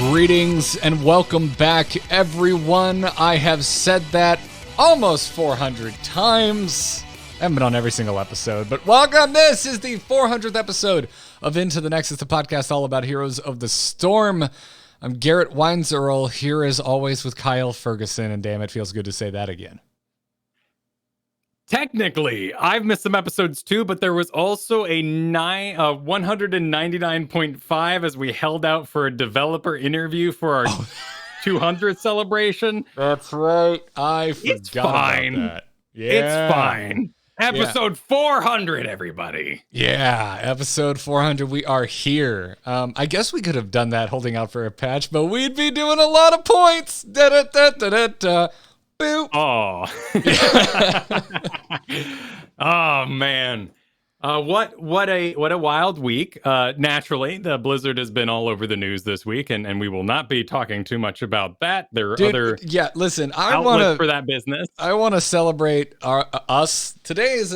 Greetings and welcome back, everyone. I have said that almost 400 times. I haven't been on every single episode, but welcome. This is the 400th episode of Into the Nexus, the podcast all about Heroes of the Storm. I'm Garrett Weinzierl, here as always with Kyle Fergusson, and damn, it feels good to say that again. Technically, I've missed some episodes too, but there was also a 199.5 as we held out for a developer interview for our 200th celebration. That's right. I forgot about that. Yeah. It's fine. Episode 400, everybody. Yeah, episode 400. We are here. I guess we could have done that holding out for a patch, but we'd be doing a lot of points. Da-da-da-da-da-da. Boop. Oh. Oh man. What a wild week. Naturally, the blizzard has been all over the news this week, and we will not be talking too much about that. There are other outlets for that business. I want to celebrate us. Today is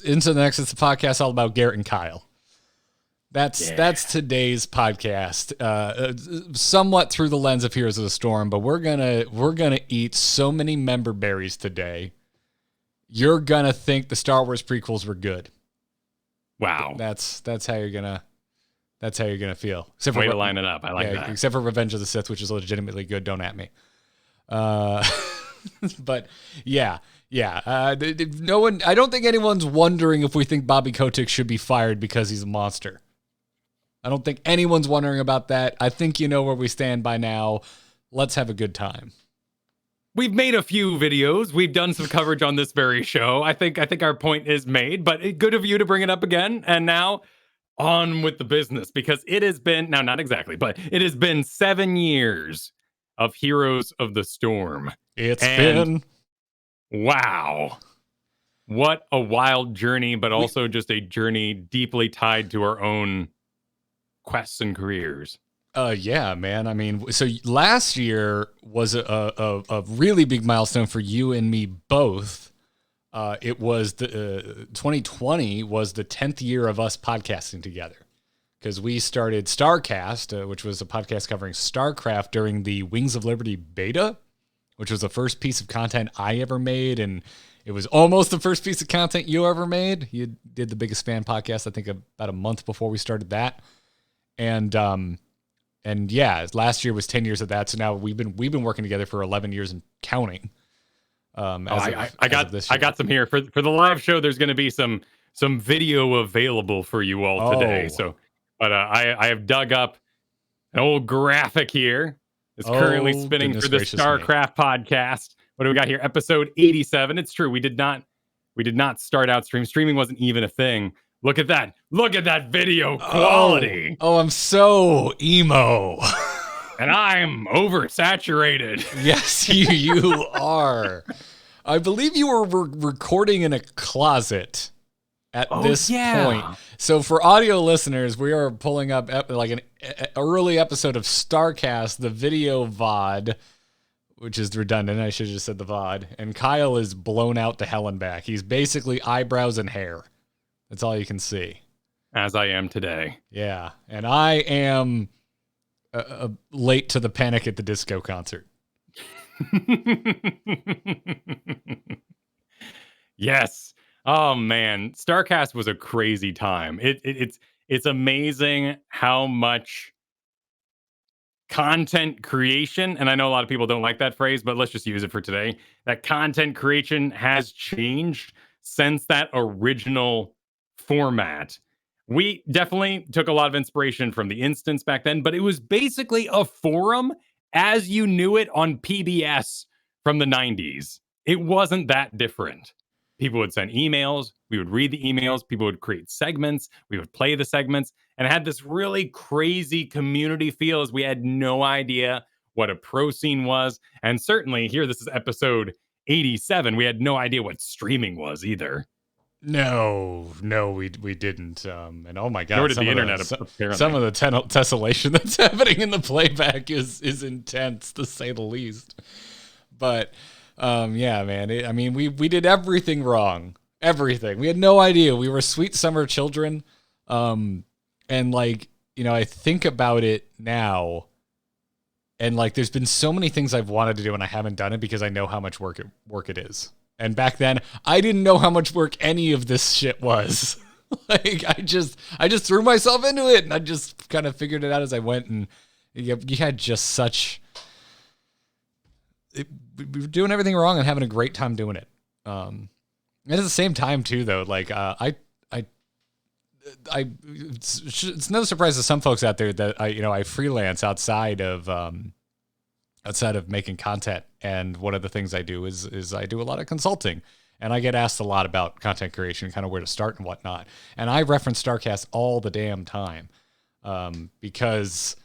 Into the Nexus, the podcast all about Garrett and Kyle. That's today's podcast, somewhat through the lens of Heroes of the Storm, but we're gonna eat so many member berries today. You're gonna think the Star Wars prequels were good. Wow, that's how you're gonna feel. Except way to line it up. I like that. Except for Revenge of the Sith, which is legitimately good. Don't at me. But yeah. No one. I don't think anyone's wondering if we think Bobby Kotick should be fired because he's a monster. I don't think anyone's wondering about that. I think you know where we stand by now. Let's have a good time. We've made a few videos. We've done some coverage on this very show. I think our point is made, but good of you to bring it up again. And now on with the business, because it has been, now not exactly, but it has been 7 years of Heroes of the Storm. It's been... Wow. What a wild journey, but also just a journey deeply tied to our own quests and careers. Yeah, man. I mean, so last year was a really big milestone for you and me both. It was 2020 was the 10th year of us podcasting together, because we started StarCast, which was a podcast covering StarCraft during the Wings of Liberty beta, which was the first piece of content I ever made, and it was almost the first piece of content you ever made. You did the Biggest Fan podcast, I think, about a month before we started that. And yeah, last year was 10 years of that. So now we've been working together for 11 years and counting. I got some here for the live show. There's going to be some video available for you all today. So, but I have dug up an old graphic here. It's currently spinning for the StarCraft podcast. What do we got here? Episode 87. It's true. We did not start out stream. Streaming wasn't even a thing. Look at that. Look at that video quality. Oh, I'm so emo. And I'm oversaturated. Yes, you are. I believe you were recording in a closet at this point. So for audio listeners, we are pulling up like an early episode of StarCast, the video VOD, which is redundant. I should have just said the VOD. And Kyle is blown out to hell and back. He's basically eyebrows and hair. That's all you can see. As I am today. Yeah. And I am late to the Panic at the Disco concert. Yes. Oh man, StarCast was a crazy time. It's amazing how much content creation, and I know a lot of people don't like that phrase, but let's just use it for today. That content creation has changed since that original format. We definitely took a lot of inspiration from the instance back then, but it was basically a forum as you knew it on PBS from the 90s. It wasn't that different. People would send emails, we would read the emails, people would create segments, we would play the segments, and it had this really crazy community feel as we had no idea what a pro scene was. And certainly here, this is episode 87, we had no idea what streaming was either. No, we didn't. And oh my God, nor did the internet. Some of the tessellation that's happening in the playback is intense, to say the least. But yeah, man. We did everything wrong. Everything. We had no idea. We were sweet summer children. And I think about it now. And like, there's been so many things I've wanted to do and I haven't done it because I know how much work it is. And back then, I didn't know how much work any of this shit was. Like, I just threw myself into it, and I just kind of figured it out as I went. And you had just such. We were doing everything wrong and having a great time doing it. And at the same time, too, though, like it's no surprise to some folks out there that I freelance outside of making content, and one of the things I do is I do a lot of consulting, and I get asked a lot about content creation, kind of where to start and whatnot. And I reference StarCast all the damn time because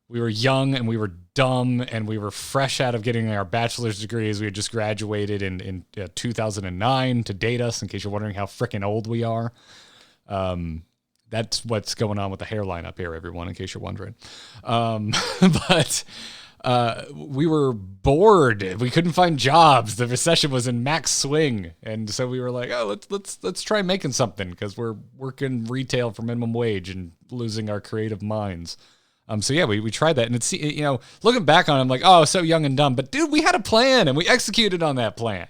we were young and we were dumb and we were fresh out of getting our bachelor's degrees. We had just graduated in 2009 to date us, in case you're wondering how freaking old we are. That's what's going on with the hairline up here, everyone, in case you're wondering. But we were bored. We couldn't find jobs. The recession was in max swing. And so we were like, oh, let's try making something, because we're working retail for minimum wage and losing our creative minds. So yeah, we tried that, and it's, looking back on it, I'm like, oh, so young and dumb. But dude, we had a plan and we executed on that plan.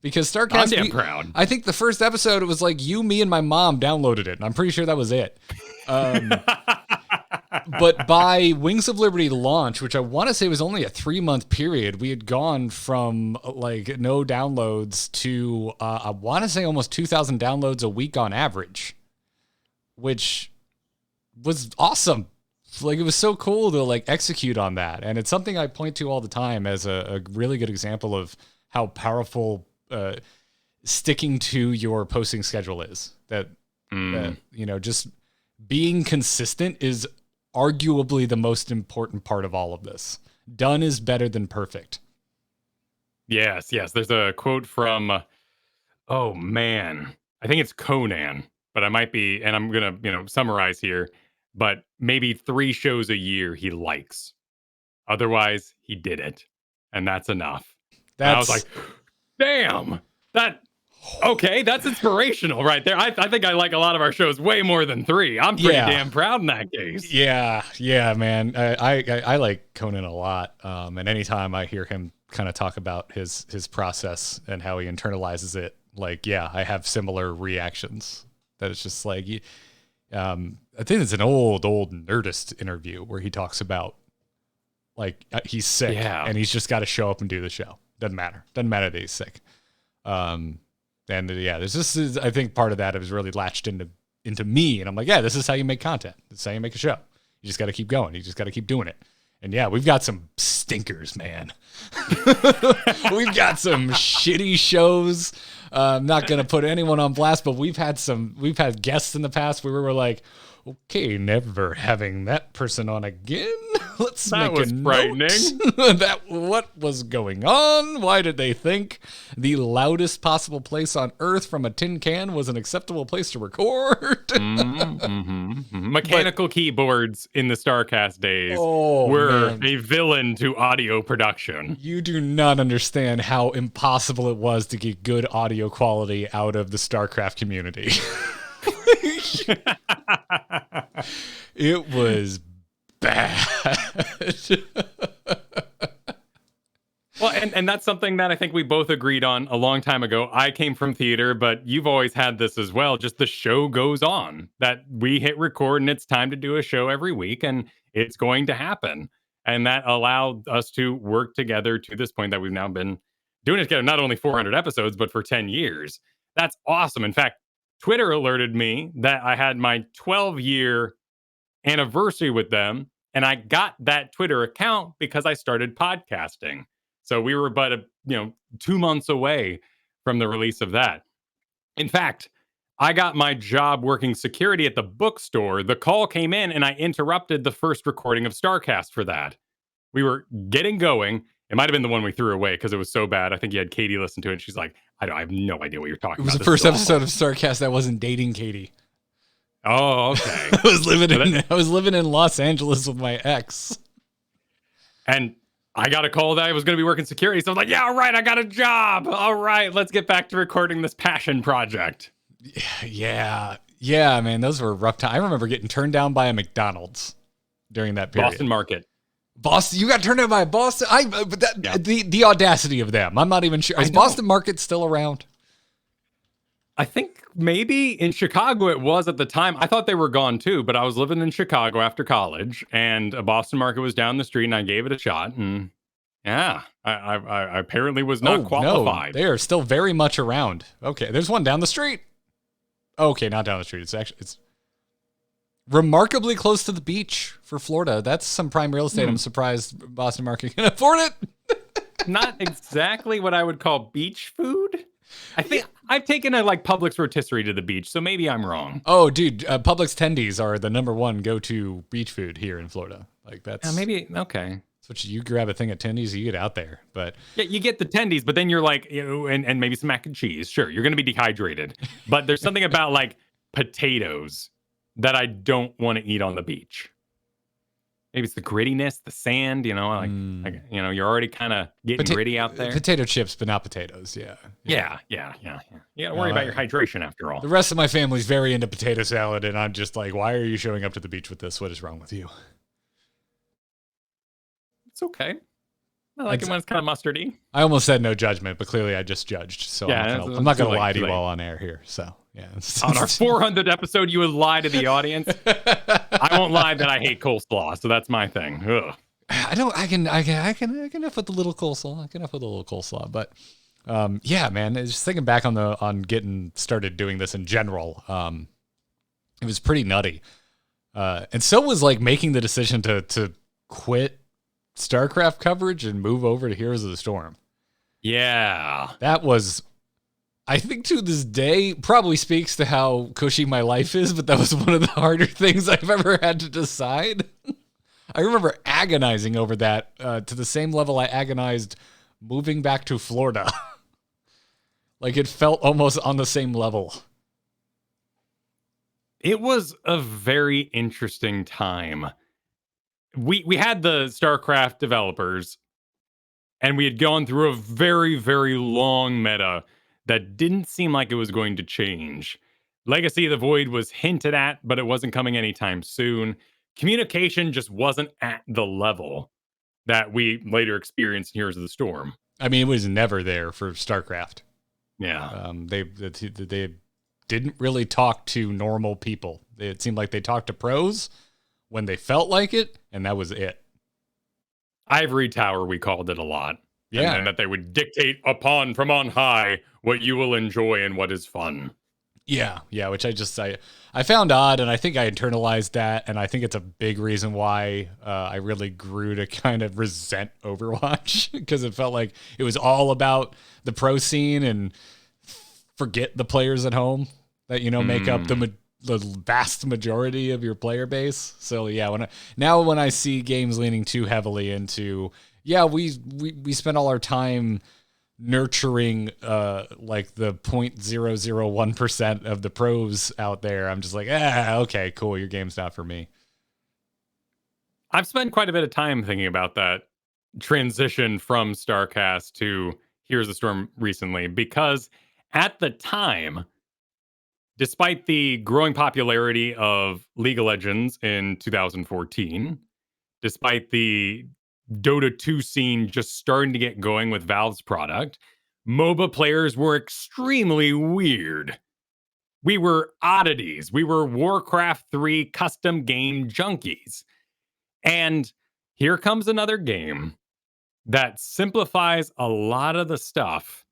Because StarCast, I'm damn proud. I think the first episode, it was like you, me, and my mom downloaded it, and I'm pretty sure that was it. But by Wings of Liberty launch, which I want to say was only a 3-month period, we had gone from like no downloads to I want to say almost 2,000 downloads a week on average, which was awesome. Like, it was so cool to like execute on that, and it's something I point to all the time as a really good example of how powerful sticking to your posting schedule is. That just being consistent is arguably the most important part of all of this. Done is better than perfect. Yes. There's a quote from, oh man, I think it's Conan, but I might be, and I'm gonna summarize here, but maybe 3 shows a year he likes. Otherwise, he did it, and that's enough. And I was like, damn, that's inspirational right there. I think I like a lot of our shows way more than 3. I'm pretty damn proud in that case. Yeah, man. I like Conan a lot. And anytime I hear him kind of talk about his process and how he internalizes it, like, yeah, I have similar reactions. That it's just like, I think it's an old Nerdist interview where he talks about, like, he's sick and he's just got to show up and do the show. Doesn't matter that he's sick. There's just, I think part of that has really latched into me, and I'm like, yeah, this is how you make content. This is how you make a show. You just got to keep going. You just got to keep doing it. And yeah, we've got some stinkers, man. We've got some shitty shows. I'm not going to put anyone on blast, but we've had guests in the past where we were like, okay, never having that person on again. Let's make a note. What was going on? Why did they think the loudest possible place on earth from a tin can was an acceptable place to record? Mechanical keyboards in the StarCast days were a villain to audio production. You do not understand how impossible it was to get good audio quality out of the StarCraft community. It was bad. Well, and that's something that I think we both agreed on a long time ago. I came from theater, but you've always had this as well. Just the show goes on, that we hit record and it's time to do a show every week, and it's going to happen. And that allowed us to work together to this point that we've now been doing it together, not only 400 episodes, but for 10 years. That's awesome. In fact, Twitter alerted me that I had my 12-year anniversary with them, and I got that Twitter account because I started podcasting. So we were but 2 months away from the release of that. In fact, I got my job working security at the bookstore. The call came in and I interrupted the first recording of StarCast for that. We were getting going. It might have been the one we threw away because it was so bad. I think you had Katie listen to it. And she's like, I have no idea what you're talking about. It was the first episode of StarCast that wasn't dating Katie. Oh, okay. I was living in Los Angeles with my ex. And I got a call that I was going to be working security. So I was like, yeah, all right, I got a job. All right, let's get back to recording this passion project. Yeah, man, those were rough times. I remember getting turned down by a McDonald's during that period. Boston Market. Boston, you got turned out by Boston. The audacity of them. I'm not even sure. Is Boston Market still around? I think maybe in Chicago it was at the time. I thought they were gone too, but I was living in Chicago after college, and a Boston Market was down the street, and I gave it a shot. And yeah, I apparently was not qualified. No, they are still very much around. Okay, there's one down the street. Okay, not down the street. It's remarkably close to the beach for Florida. That's some prime real estate. I'm surprised Boston Market can afford it. Not exactly what I would call beach food. I think I've taken a Publix rotisserie to the beach, so maybe I'm wrong. Oh, dude, Publix tendies are the number one go-to beach food here in Florida. That's maybe okay. So you grab a thing of tendies, you get out there. But yeah, you get the tendies, but then you're and maybe some mac and cheese. Sure, you're going to be dehydrated, but there's something about potatoes that I don't want to eat on the beach. Maybe it's the grittiness, the sand, you're already kind of getting gritty out there. Potato chips, but not potatoes. Yeah. You gotta worry about your hydration after all. The rest of my family's very into potato salad, and I'm just like, why are you showing up to the beach with this? What is wrong with you? It's okay. I like it when it's kind of mustardy. I almost said no judgment, but clearly I just judged. So I'm not going to lie to you all on air here. So yeah. On our 400th episode, you would lie to the audience. I won't lie that I hate coleslaw, so that's my thing. Ugh. I can have with the little coleslaw. But yeah, man, just thinking back on getting started doing this in general, it was pretty nutty. And so was making the decision to quit StarCraft coverage and move over to Heroes of the Storm. Yeah. That was, I think to this day, probably speaks to how cushy my life is, but that was one of the harder things I've ever had to decide. I remember agonizing over that to the same level I agonized moving back to Florida. It felt almost on the same level. It was a very interesting time. We had the StarCraft developers, and we had gone through a very, very long meta that didn't seem like it was going to change. Legacy of the Void was hinted at, but it wasn't coming anytime soon. Communication just wasn't at the level that we later experienced in Heroes of the Storm. I mean, it was never there for StarCraft. Yeah. They didn't really talk to normal people. It seemed like they talked to pros when they felt like it, and that was it. Ivory Tower, we called it a lot. Yeah. And that they would dictate from on high what you will enjoy and what is fun. Yeah, which I found odd, and I think I internalized that, and I think it's a big reason why I really grew to kind of resent Overwatch, because it felt like it was all about the pro scene and forget the players at home that, make up the vast majority of your player base. So yeah, when I see games leaning too heavily into, we spend all our time nurturing the 0.001% of the pros out there, I'm just like, okay, cool, your game's not for me. I've spent quite a bit of time thinking about that transition from StarCast to Heroes of the Storm recently, because at the time, despite the growing popularity of League of Legends in 2014, despite the Dota 2 scene just starting to get going with Valve's product, MOBA players were extremely weird. We were oddities. We were Warcraft 3 custom game junkies. And here comes another game that simplifies a lot of the stuff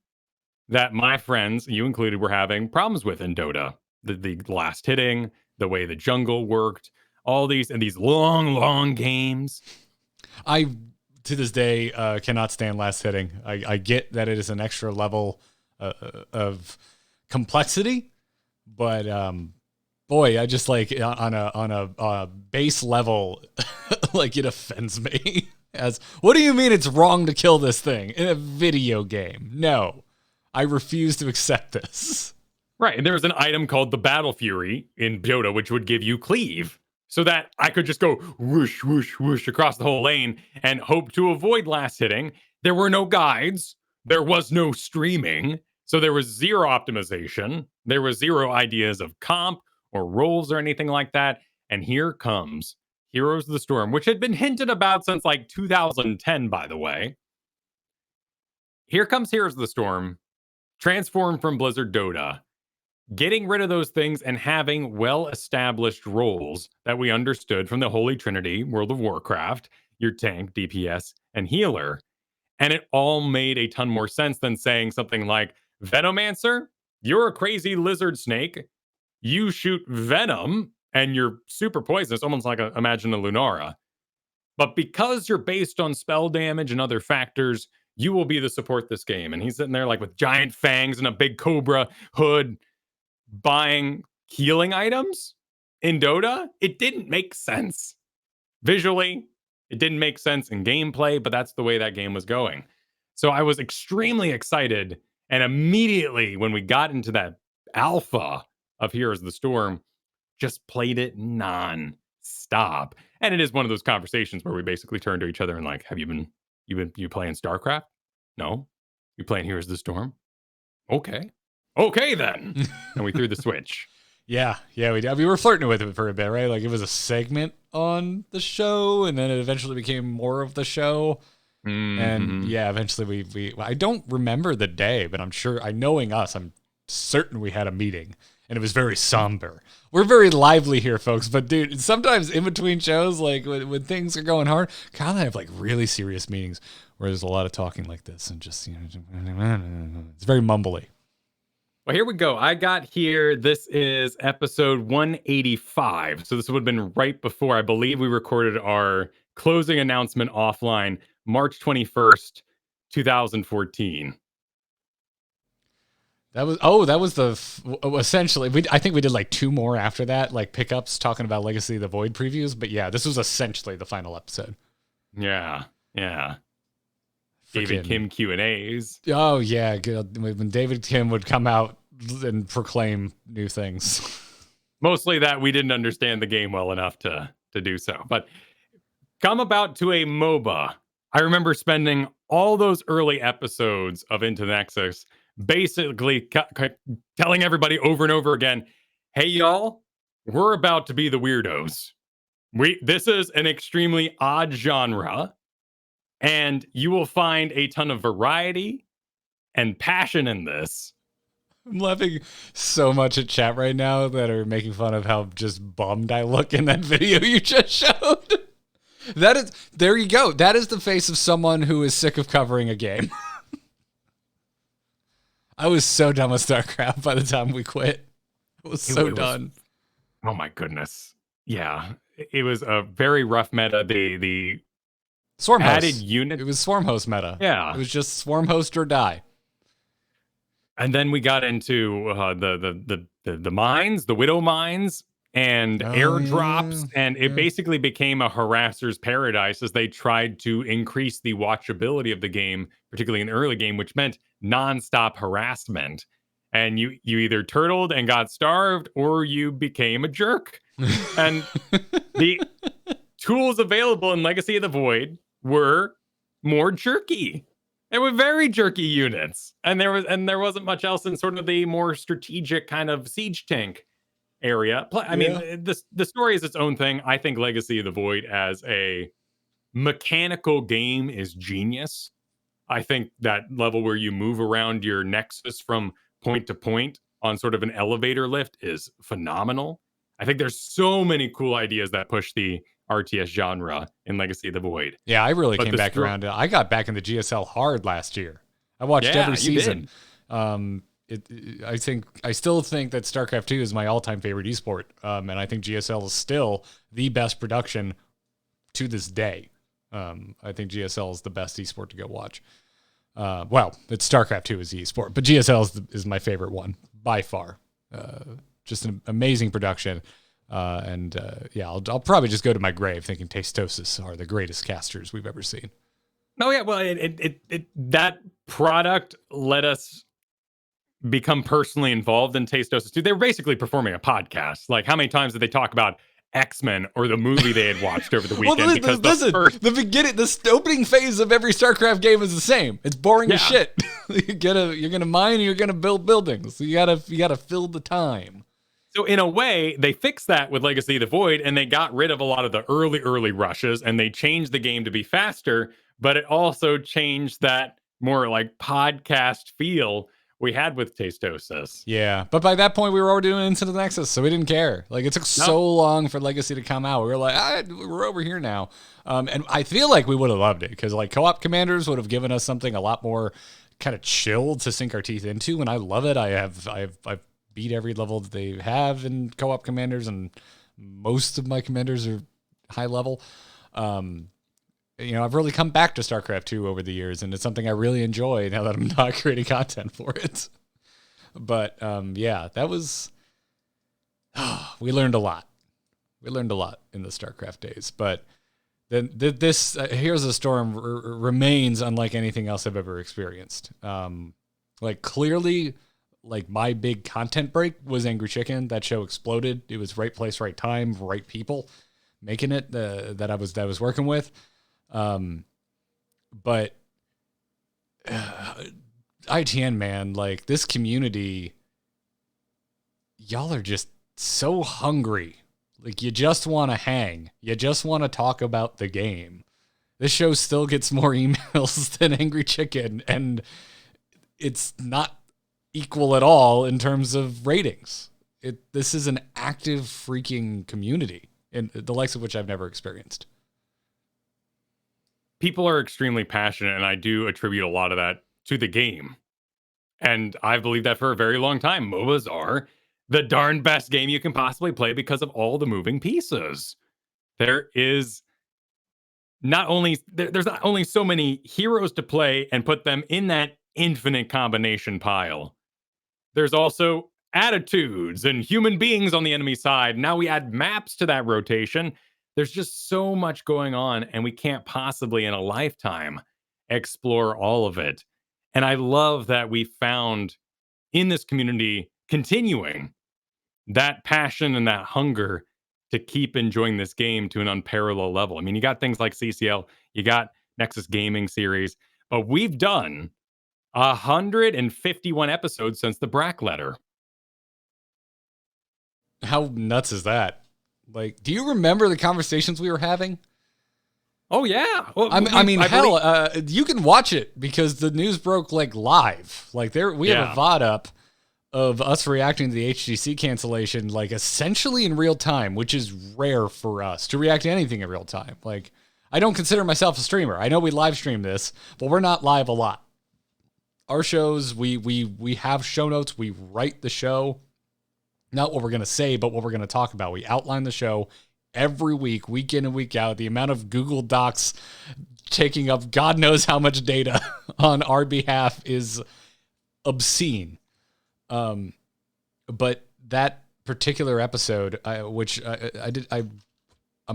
that my friends, you included, were having problems with in Dota. The last hitting, the way the jungle worked, all these long games. I, to this day, cannot stand last hitting. I get that it is an extra level of complexity, but boy, I just on a base level, it offends me. As, what do you mean it's wrong to kill this thing in a video game? No, I refuse to accept this. Right, and there was an item called the Battle Fury in Dota, which would give you cleave, so that I could just go whoosh, whoosh, whoosh across the whole lane and hope to avoid last hitting. There were no guides. There was no streaming. So there was zero optimization. There was zero ideas of comp or roles or anything like that. And here comes Heroes of the Storm, which had been hinted about since like 2010, by the way. Here comes Heroes of the Storm, transformed from Blizzard Dota, getting rid of those things and having well-established roles that we understood from the Holy Trinity, World of Warcraft, your tank, DPS, and healer. And it all made a ton more sense than saying something like, Venomancer, you're a crazy lizard snake. You shoot venom and you're super poisonous, almost like imagine a Lunara. But because you're based on spell damage and other factors, you will be the support this game. And he's sitting there like with giant fangs and a big cobra hood buying healing items in Dota. It didn't make sense. Visually, it didn't make sense in gameplay, but that's the way that game was going. So I was extremely excited. And immediately when we got into that alpha of Heroes of the Storm, just played it non-stop. And it is one of those conversations where we basically turn to each other and like, have you playing StarCraft? No. You playing Heroes of the Storm? Okay then. And we threw the switch. Yeah, we did. We were flirting with it for a bit, right? Like it was a segment on the show, and then it eventually became more of the show. Mm-hmm. And yeah, eventually we I don't remember the day, but I'm sure, knowing us, I'm certain we had a meeting, and it was very somber. We're very lively here, folks, but dude, sometimes in between shows, like when things are going hard, Kyle and I have like really serious meetings where there's a lot of talking like this, and just, it's very mumbly. Well, here we go. I got here. This is episode 185. So this would have been right before, I believe, we recorded our closing announcement offline, March 21st, 2014. That was essentially, I think we did like 2 more after that, like pickups talking about Legacy of the Void previews. But yeah, this was essentially the final episode. Yeah. David Kim Q&As. Oh, yeah. Good. When David Kim would come out and proclaim new things. Mostly that we didn't understand the game well enough to do so. But come about to a MOBA. I remember spending all those early episodes of Into the Nexus basically telling everybody over and over again, hey, y'all, we're about to be the weirdos. This is an extremely odd genre. And you will find a ton of variety and passion in this. I'm laughing so much at chat right now that are making fun of how just bummed I look in that video you just showed. There you go. That is the face of someone who is sick of covering a game. I was so done with StarCraft by the time we quit. I was so done. Oh my goodness. Yeah. It was a very rough meta. The Swarm added host. Unit. It was Swarm host meta. Yeah. It was just Swarm host or die. And then we got into the mines, the Widow mines, and airdrops, and it basically became a harasser's paradise as they tried to increase the watchability of the game, particularly in the early game, which meant nonstop harassment. And you either turtled and got starved, or you became a jerk. And the tools available in Legacy of the Void were more jerky. They were very jerky units, and there wasn't much else in sort of the more strategic kind of siege tank area. I mean, the story is its own thing. I think Legacy of the Void as a mechanical game is genius. I think that level where you move around your Nexus from point to point on sort of an elevator lift is phenomenal. I think there's so many cool ideas that push the RTS genre in Legacy of the Void. Yeah, I really came back around. I got back in the GSL hard last year. I watched every season. I still think that StarCraft 2 is my all-time favorite esport, and I think GSL is still the best production to this day. I think GSL is the best esport to go watch. Well, it's StarCraft 2 is the esport, but GSL is my favorite one by far. Just an amazing production. I'll probably just go to my grave thinking Tastosis are the greatest casters we've ever seen. Oh yeah, well, that product let us become personally involved in Tastosis too. They were basically performing a podcast. Like, how many times did they talk about X-Men or the movie they had watched over the weekend? Well, the opening phase of every StarCraft game is the same. It's boring as shit. You're gonna mine and you're gonna build buildings. So you gotta fill the time. So in a way, they fixed that with Legacy of the Void, and they got rid of a lot of the early rushes, and they changed the game to be faster. But it also changed that more like podcast feel we had with Tastosis. Yeah, but by that point we were already doing Into the Nexus, so we didn't care. Like, it took so long for Legacy to come out. We were like, we're over here now. And I feel like we would have loved it because like Co-op Commanders would have given us something a lot more kind of chill to sink our teeth into, and I love it. I've beat every level that they have in Co-op Commanders, and most of my commanders are high level. I've really come back to StarCraft 2 over the years, and it's something I really enjoy now that I'm not creating content for it. But that was we learned a lot. We learned a lot in the StarCraft days, but then this Heroes of the Storm remains unlike anything else I've ever experienced. Clearly, like, my big content break was Angry Chicken. That show exploded. It was right place, right time, right people making it that I was working with. But ITN, man, like, this community, y'all are just so hungry. Like, you just want to hang. You just want to talk about the game. This show still gets more emails than Angry Chicken, and it's not equal at all in terms of ratings. This is an active freaking community, and the likes of which I've never experienced. People are extremely passionate, and I do attribute a lot of that to the game. And I've believed that for a very long time. MOBAs are the darn best game you can possibly play because of all the moving pieces. There's not only so many heroes to play and put them in that infinite combination pile. There's also attitudes and human beings on the enemy side. Now we add maps to that rotation. There's just so much going on, and we can't possibly in a lifetime explore all of it. And I love that we found in this community continuing that passion and that hunger to keep enjoying this game to an unparalleled level. I mean, you got things like CCL, you got Nexus Gaming Series, but we've done 151 episodes since the Brack letter. How nuts is that? Like, do you remember the conversations we were having? Oh, yeah. Well, you can watch it because the news broke like live. Like, we have a VOD up of us reacting to the HGC cancellation, like, essentially in real time, which is rare for us to react to anything in real time. Like, I don't consider myself a streamer. I know we live stream this, but we're not live a lot. Our shows, we have show notes. We write the show. Not what we're going to say, but what we're going to talk about. We outline the show every week, week in and week out. The amount of Google Docs taking up God knows how much data on our behalf is obscene. But that particular episode, I'm going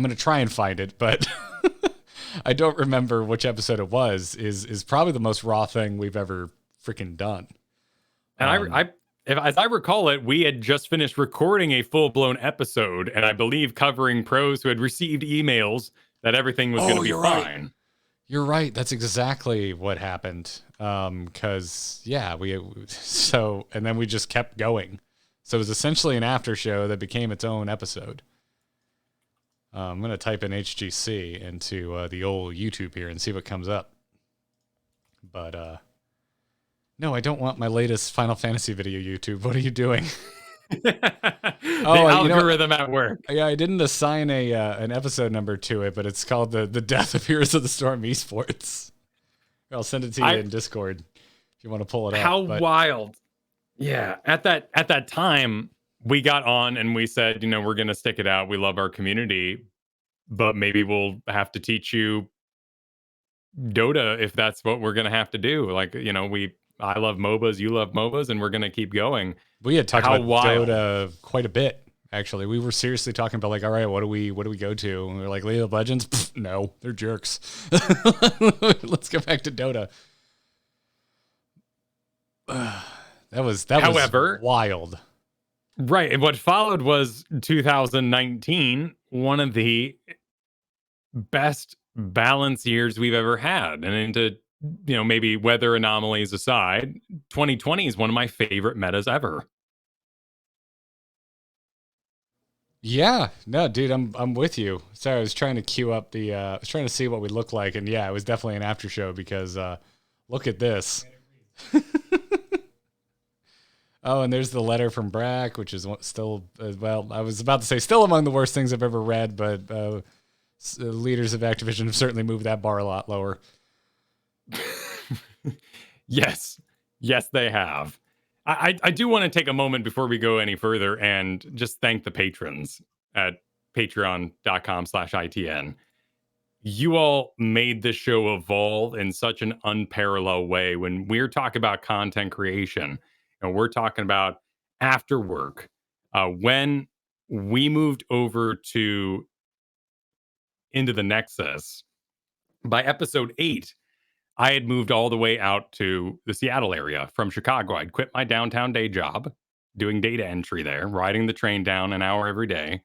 to try and find it, but I don't remember which episode it was, is probably the most raw thing we've ever freaking done. And as I recall it, we had just finished recording a full-blown episode, and I believe covering pros who had received emails that everything was going to be fine. Right. You're right. That's exactly what happened. And then we just kept going. So it was essentially an after show that became its own episode. I'm going to type in HGC into the old YouTube here and see what comes up. But no, I don't want my latest Final Fantasy video, YouTube. What are you doing? The algorithm at work. Yeah, I didn't assign an episode number to it, but it's called the Death of Heroes of the Storm Esports. I'll send it to you in Discord if you want to pull it up. How wild. Yeah. At that time, we got on and we said, we're going to stick it out. We love our community, but maybe we'll have to teach you Dota if that's what we're going to have to do. Like, I love MOBAs, you love MOBAs, and we're going to keep going. We had talked about Dota quite a bit, actually. We were seriously talking about, like, all right, what do we go to? And we were like, League of Legends? Pfft, no, they're jerks. Let's go back to Dota. That was wild. Right. And what followed was 2019, one of the best balance years we've ever had. And into maybe weather anomalies aside, 2020 is one of my favorite metas ever. Yeah, no, dude, I'm with you. Sorry, I was trying to queue up I was trying to see what we look like, and yeah, it was definitely an after show because look at this. Oh, and there's the letter from Brack, which is still well, I was about to say still among the worst things I've ever read, but leaders of Activision have certainly moved that bar a lot lower. Yes. Yes, they have. I do want to take a moment before we go any further and just thank the patrons at patreon.com/ITN. You all made this show evolve in such an unparalleled way. When we're talking about content creation and we're talking about after work, when we moved over to Into the Nexus, by episode 8, I had moved all the way out to the Seattle area from Chicago. I'd quit my downtown day job, doing data entry there, riding the train down an hour every day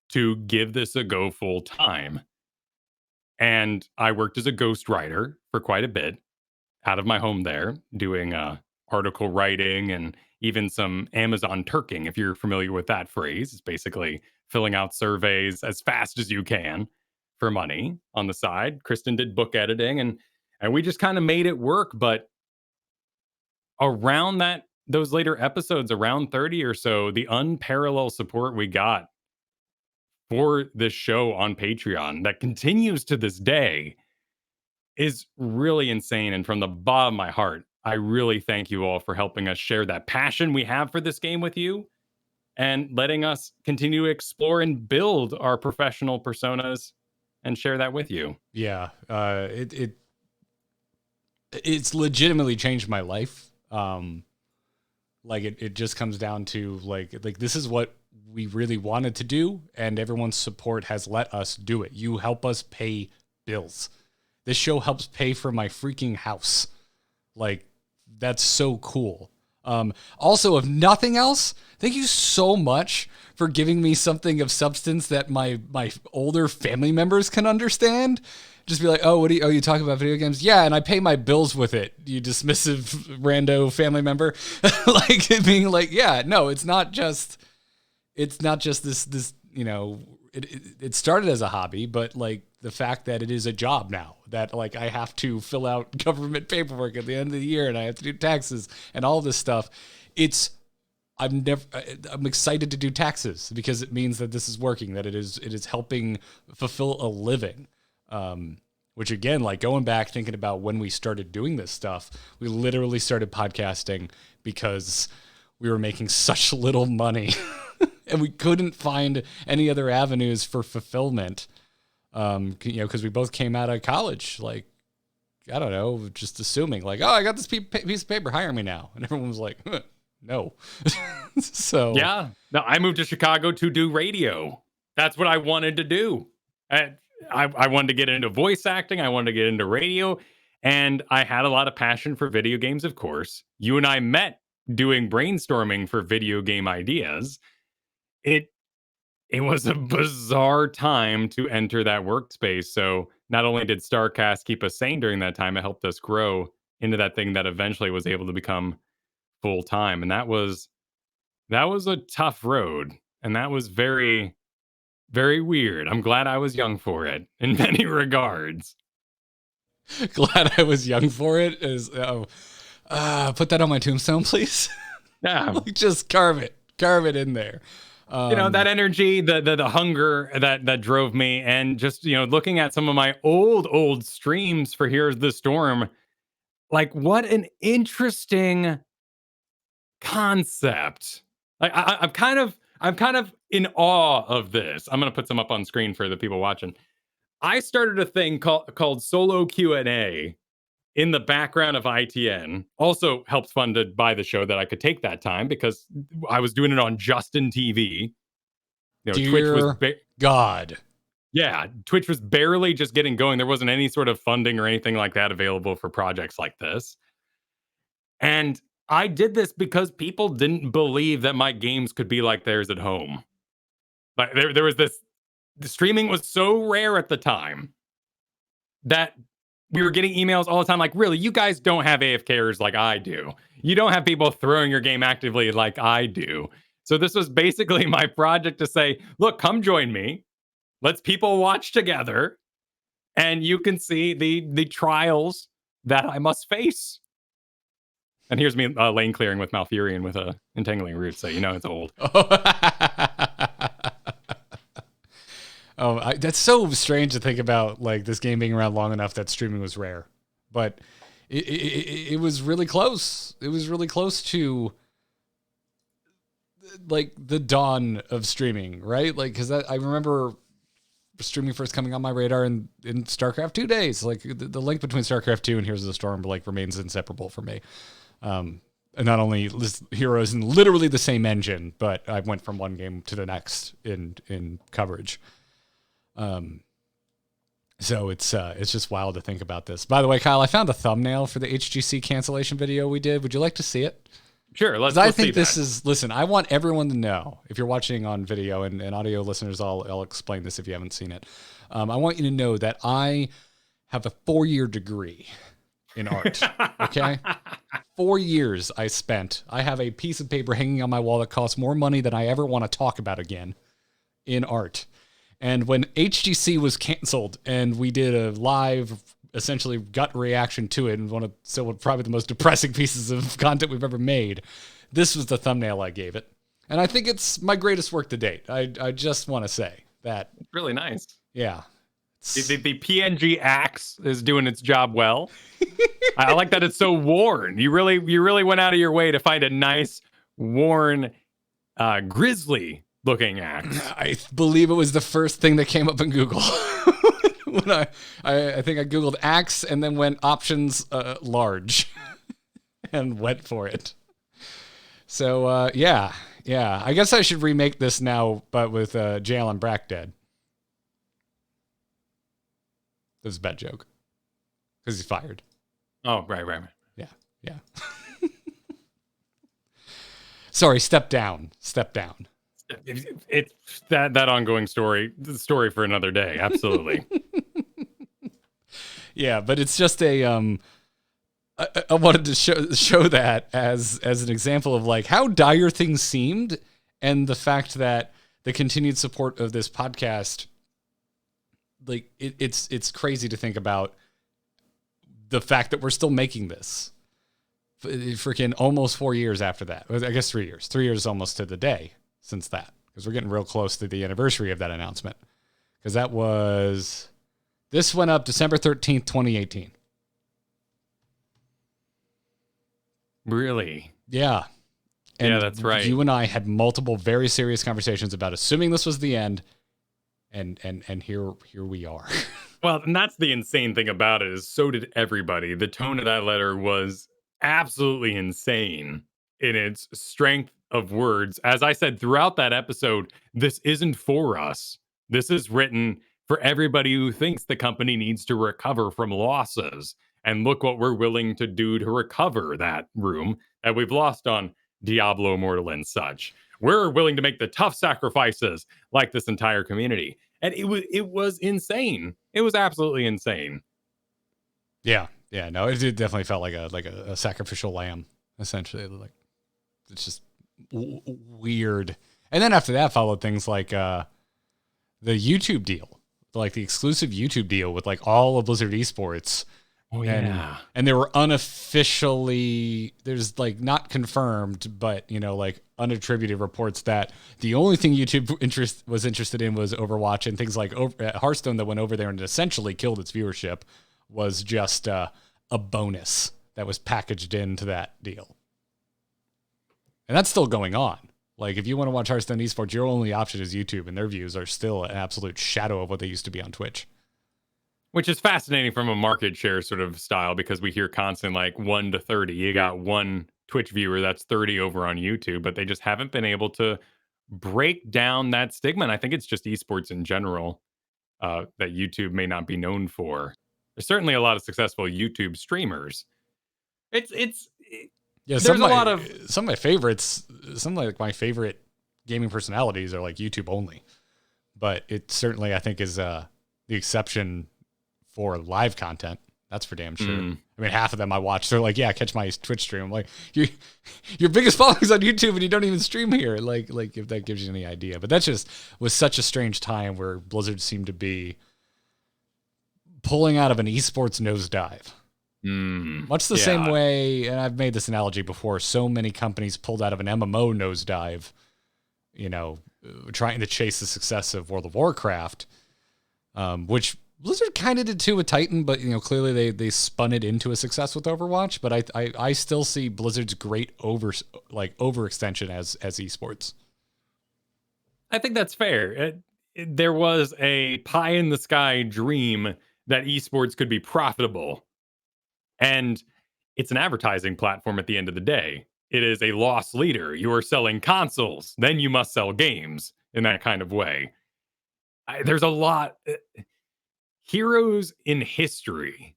to give this a go full time. And I worked as a ghostwriter for quite a bit out of my home there, doing article writing and even some Amazon turking, if you're familiar with that phrase. It's basically filling out surveys as fast as you can for money on the side. Kristen did book editing, and we just kind of made it work. But around those later episodes, around 30 or so, the unparalleled support we got for this show on Patreon that continues to this day is really insane. And from the bottom of my heart, I really thank you all for helping us share that passion we have for this game with you and letting us continue to explore and build our professional personas and share that with you. Yeah, it's legitimately changed my life. Like it just comes down to like this is what we really wanted to do, and everyone's support has let us do it. You help us pay bills. This show helps pay for my freaking house. Like, that's so cool. Also, if nothing else, thank you so much for giving me something of substance that my older family members can understand. Just be like, oh, you talk about video games? Yeah, and I pay my bills with it, you dismissive rando family member. Like, being like, yeah, no, it's not just this, it started as a hobby, but like the fact that it is a job now, that like I have to fill out government paperwork at the end of the year and I have to do taxes and all this stuff. I'm excited to do taxes because it means that this is working, that it is helping fulfill a living. Which again, like going back thinking about when we started doing this stuff, we literally started podcasting because we were making such little money and we couldn't find any other avenues for fulfillment. Because we both came out of college, like, I don't know, just assuming like, oh, I got this piece of paper, hire me now. And everyone was like, no. So yeah, no, I moved to Chicago to do radio. That's what I wanted to do. I wanted to get into voice acting. I wanted to get into radio. And I had a lot of passion for video games, of course. You and I met doing brainstorming for video game ideas. It was a bizarre time to enter that workspace. So not only did StarCast keep us sane during that time, it helped us grow into that thing that eventually was able to become full time. And that was a tough road. And that was very, very weird. I'm glad I was young for it in many regards. glad I was young for it. Put that on my tombstone, please. Yeah. Like, just carve it in there. That energy, the hunger that drove me, and just looking at some of my old streams for Here's the Storm, like what an interesting concept. Like I'm kind of in awe of this. I'm gonna put some up on screen for the people watching. I started a thing called Solo Q&A in the background of ITN. Also helps funded by the show that I could take that time because I was doing it on Justin TV. Dear Twitch was God. Yeah, Twitch was barely just getting going. There wasn't any sort of funding or anything like that available for projects like this. And I did this because people didn't believe that my games could be like theirs at home. Like there was this, the streaming was so rare at the time that we were getting emails all the time like, really, you guys don't have AFKers like I do. You don't have people throwing your game actively like I do. So this was basically my project to say, look, come join me. Let's people watch together. And you can see the trials that I must face. And here's me lane clearing with Malfurion with a entangling root, so you know it's old. That's so strange to think about, like this game being around long enough that streaming was rare, but it was really close. It was really close to like the dawn of streaming, right? Like, because I remember streaming first coming on my radar in StarCraft 2 days. Like the link between StarCraft 2 and Heroes of the Storm like remains inseparable for me. And not only Heroes in literally the same engine, but I went from one game to the next in coverage. So it's just wild to think about this. By the way, Kyle, I found a thumbnail for the HGC cancellation video we did. Would you like to see it? Sure. Let's I think see this that. is, listen, I want everyone to know, if you're watching on video and audio listeners, I'll explain this if you haven't seen it. I want you to know that I have a 4-year degree in art. Okay. 4 years I spent. I have a piece of paper hanging on my wall that costs more money than I ever want to talk about again in art. And when HGC was canceled and we did a live, essentially gut reaction to it, and probably the most depressing pieces of content we've ever made, this was the thumbnail I gave it. And I think it's my greatest work to date. I just want to say that. It's really nice. Yeah. The PNG axe is doing its job well. I like that it's so worn. You really went out of your way to find a nice, worn, grizzly looking axe. I believe it was the first thing that came up in Google. When I think I Googled axe and then went options large and went for it. So, yeah. I guess I should remake this now, but with Jalen Brack dead. That was a bad joke. Because he's fired. Oh, right. Yeah. Sorry, step down. It's that ongoing story. The story for another day. Absolutely. Yeah, but it's just a I wanted to show that as an example of like how dire things seemed, and the fact that the continued support of this podcast, like it's crazy to think about the fact that we're still making this freaking almost 4 years after that. I guess 3 years. 3 years almost to the day since that, because we're getting real close to the anniversary of that announcement. Because this went up December 13th, 2018. Really? Yeah. And yeah, that's right. You and I had multiple very serious conversations about assuming this was the end. And here we are. Well, and that's the insane thing about it, is so did everybody. The tone of that letter was absolutely insane in its strength of words. As I said throughout that episode, this isn't for us. This is written for everybody who thinks the company needs to recover from losses. And look what we're willing to do to recover that room that we've lost on Diablo Immortal and such. We're willing to make the tough sacrifices like this entire community. And it was insane. It was absolutely insane. Yeah. No, it definitely felt like a sacrificial lamb, essentially. Like, it's just weird. And then after that followed things like the YouTube deal, like the exclusive YouTube deal with like all of Blizzard Esports. Oh, yeah. And they were unofficially, there's like not confirmed, but like unattributed reports that the only thing YouTube was interested in was Overwatch, and things like Hearthstone that went over there and essentially killed its viewership was just a bonus that was packaged into that deal. And that's still going on. Like, if you want to watch Hearthstone Esports, your only option is YouTube, and their views are still an absolute shadow of what they used to be on Twitch. Which is fascinating from a market share sort of style, because we hear constant like 1 to 30. You got one Twitch viewer, that's 30 over on YouTube, but they just haven't been able to break down that stigma. And I think it's just esports in general that YouTube may not be known for. There's certainly a lot of successful YouTube streamers. Yeah, there's a lot of some of my favorites. Some of like my favorite gaming personalities are like YouTube only, but it certainly I think is the exception for live content. That's for damn sure. I mean, half of them I watch, they're like, yeah, catch my Twitch stream. I'm like, your biggest following's on YouTube and you don't even stream here. Like if that gives you any idea. But that just was such a strange time where Blizzard seemed to be pulling out of an esports nosedive. Much the same way, and I've made this analogy before, so many companies pulled out of an MMO nosedive, trying to chase the success of World of Warcraft, which Blizzard kind of did too with Titan, but clearly they spun it into a success with Overwatch. But I still see Blizzard's great overextension as esports. I think that's fair. There was a pie in the sky dream that esports could be profitable, and it's an advertising platform at the end of the day. It is a loss leader. You are selling consoles, then you must sell games in that kind of way. There's a lot. Heroes in History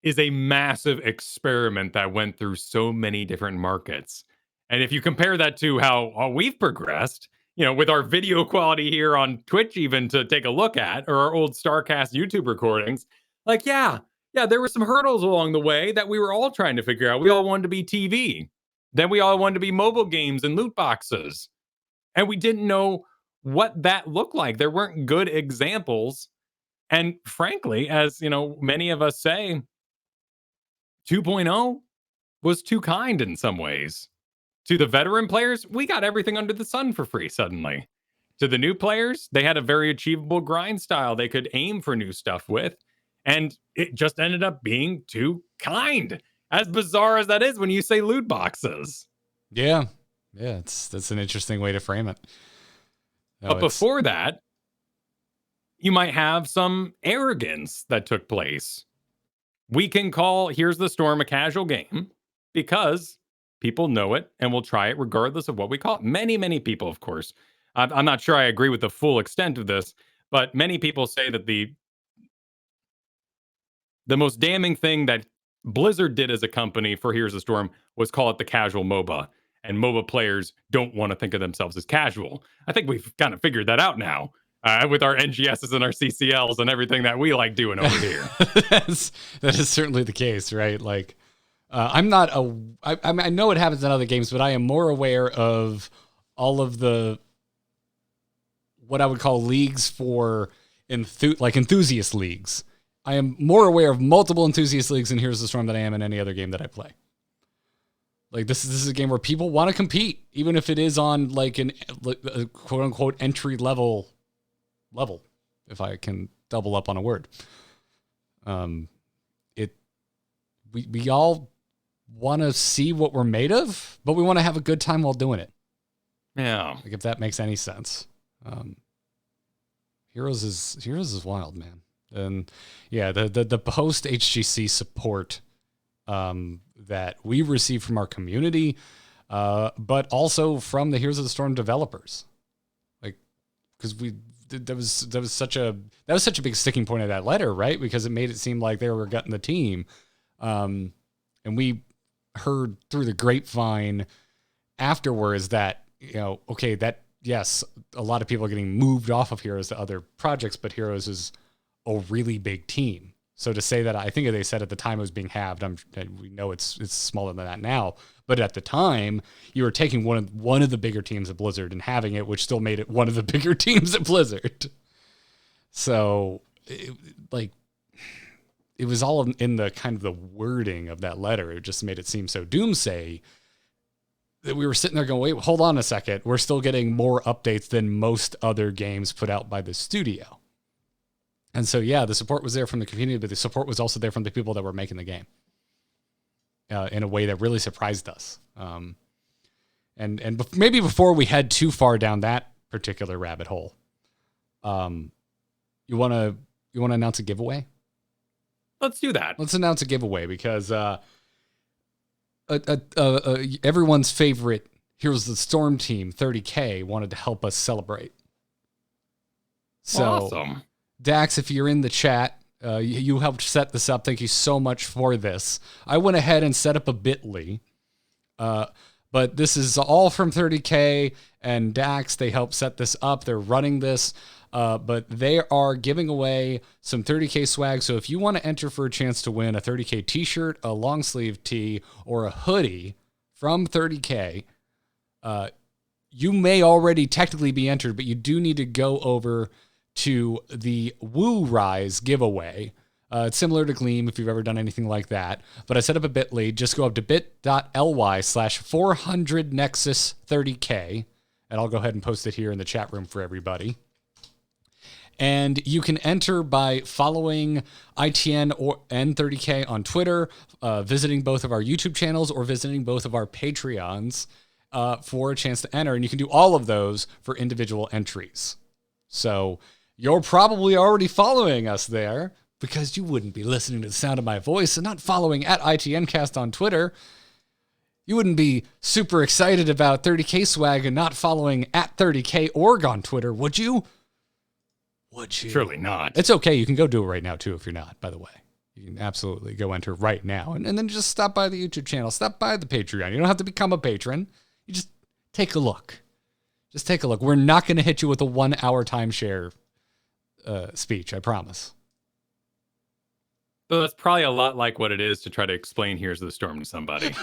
is a massive experiment that went through so many different markets. And if you compare that to how we've progressed, with our video quality here on Twitch, even to take a look at, or our old StarCast YouTube recordings, there were some hurdles along the way that we were all trying to figure out. We all wanted to be TV. Then we all wanted to be mobile games and loot boxes. And we didn't know what that looked like. There weren't good examples. And frankly, as many of us say, 2.0 was too kind in some ways. To the veteran players, we got everything under the sun for free suddenly. To the new players, they had a very achievable grind style they could aim for new stuff with. And it just ended up being too kind. As bizarre as that is when you say loot boxes. Yeah, that's an interesting way to frame it. But before that, you might have some arrogance that took place. We can call Here's the Storm a casual game because people know it and will try it regardless of what we call it. Many, many people, of course. I'm not sure I agree with the full extent of this, but many people say that the most damning thing that Blizzard did as a company for Here's the Storm was call it the casual MOBA. And MOBA players don't want to think of themselves as casual. I think we've kind of figured that out now. With our NGSs and our CCLs and everything that we like doing over here. That is certainly the case, right? Like, I know it happens in other games, but I am more aware of all of the, what I would call leagues for enthusiast leagues. I am more aware of multiple enthusiast leagues in Here's the Storm than I am in any other game that I play. Like this is a game where people want to compete, even if it is on like a quote unquote entry level, if I can double up on a word. We all want to see what we're made of, but we want to have a good time while doing it. Yeah. Like if that makes any sense. Heroes is wild, man. And yeah, the post HGC support that we receive from our community, but also from the Heroes of the Storm developers. Like, because that was such a big sticking point of that letter, right? Because it made it seem like they were gutting the team. And we heard through the grapevine afterwards that, okay, that yes, a lot of people are getting moved off of Heroes to other projects, but Heroes is a really big team. So to say that, I think they said at the time it was being halved. We know it's smaller than that now, but at the time you were taking one of the bigger teams at Blizzard and having it, which still made it one of the bigger teams at Blizzard. So it was all in the kind of the wording of that letter. It just made it seem so doomsday that we were sitting there going, wait, hold on a second. We're still getting more updates than most other games put out by the studio. And so, yeah, the support was there from the community, but the support was also there from the people that were making the game in a way that really surprised us. And maybe before we head too far down that particular rabbit hole, you want to announce a giveaway? Let's do that. Let's announce a giveaway because everyone's favorite Heroes of the Storm team, 30K, wanted to help us celebrate. So, awesome. Dax, if you're in the chat, you helped set this up. Thank you so much for this. I went ahead and set up a bit.ly, but this is all from 30K and Dax. They helped set this up. They're running this. But they are giving away some 30K swag. So if you want to enter for a chance to win a 30K t-shirt, a long sleeve tee, or a hoodie from 30K, you may already technically be entered, but you do need to go over to the Woo Rise giveaway. It's similar to Gleam if you've ever done anything like that. But I set up a bit.ly. Just go up to bit.ly/400nexus30k. And I'll go ahead and post it here in the chat room for everybody. And you can enter by following ITN or N30K on Twitter, visiting both of our YouTube channels, or visiting both of our Patreons for a chance to enter. And you can do all of those for individual entries. So you're probably already following us there, because you wouldn't be listening to the sound of my voice and not following at ITNcast on Twitter. You wouldn't be super excited about 30K swag and not following at 30K.org on Twitter, would you? Would you? Surely not. It's okay. You can go do it right now, too, if you're not, by the way. You can absolutely go enter right now. And then just stop by the YouTube channel. Stop by the Patreon. You don't have to become a patron. You just take a look. Just take a look. We're not going to hit you with a 1 hour timeshare speech, I promise. So that's probably a lot like what it is to try to explain Here's the Storm to somebody.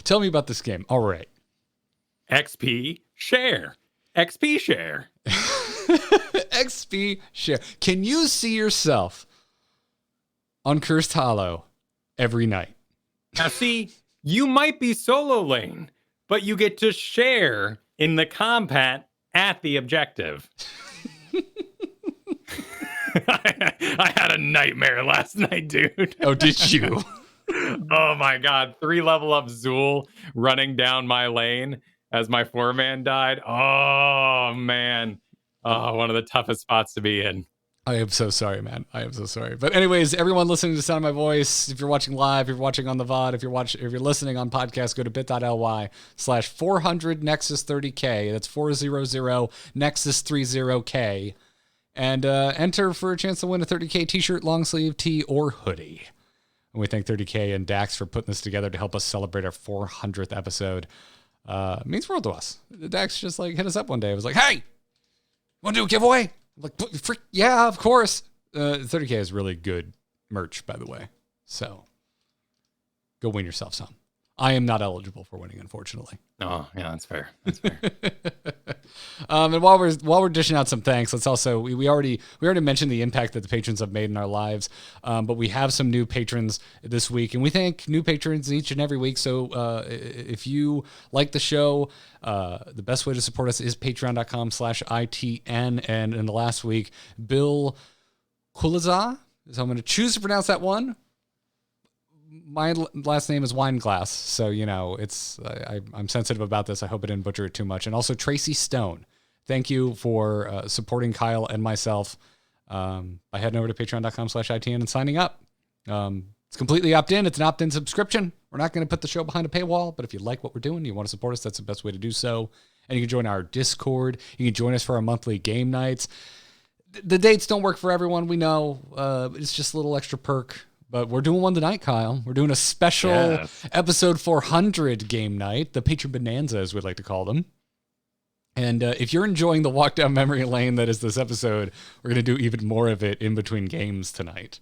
Tell me about this game. All right. XP share. XP share. XP share. Can you see yourself on Cursed Hollow every night? Now, see, you might be solo lane, but you get to share in the combat at the objective. I had a nightmare last night, dude. Oh, did you? Oh my God. 3 level up Zool running down my lane as my 4-man died. Oh man. Oh, one of the toughest spots to be in. I am so sorry, man. I am so sorry. But anyways, everyone listening to the sound of my voice, if you're watching live, if you're watching on the VOD, if you're listening on podcast, go to bit.ly/400nexus30k. That's 400nexus30k. And enter for a chance to win a 30K t-shirt, long sleeve tee, or hoodie. And we thank 30K and Dax for putting this together to help us celebrate our 400th episode. It means the world to us. Dax just hit us up one day. I was like, hey, want to do a giveaway? I'm like, yeah, of course. 30K is really good merch, by the way. So go win yourself some. I am not eligible for winning, unfortunately. Oh, yeah, that's fair. That's fair. And while we're dishing out some thanks, let's also we already mentioned the impact that the patrons have made in our lives. But we have some new patrons this week, and we thank new patrons each and every week. So if you like the show, the best way to support us is patreon.com/ITN. And in the last week, Bill Kulazah, so I'm going to choose to pronounce that one. My last name is Weinglass, so I'm sensitive about this. I hope I didn't butcher it too much. And also Tracy Stone, thank you for supporting Kyle and myself by heading over to patreon.com/ITN and signing up. It's completely opt-in. It's an opt-in subscription. We're not going to put the show behind a paywall, but if you like what we're doing, you want to support us, that's the best way to do so. And you can join our Discord. You can join us for our monthly game nights. The dates don't work for everyone, we know. It's just a little extra perk. But we're doing one tonight, Kyle. We're doing a special episode 400 game night, the Patron Bonanza, as we'd like to call them. And if you're enjoying the walk down memory lane that is this episode, we're going to do even more of it in between games tonight.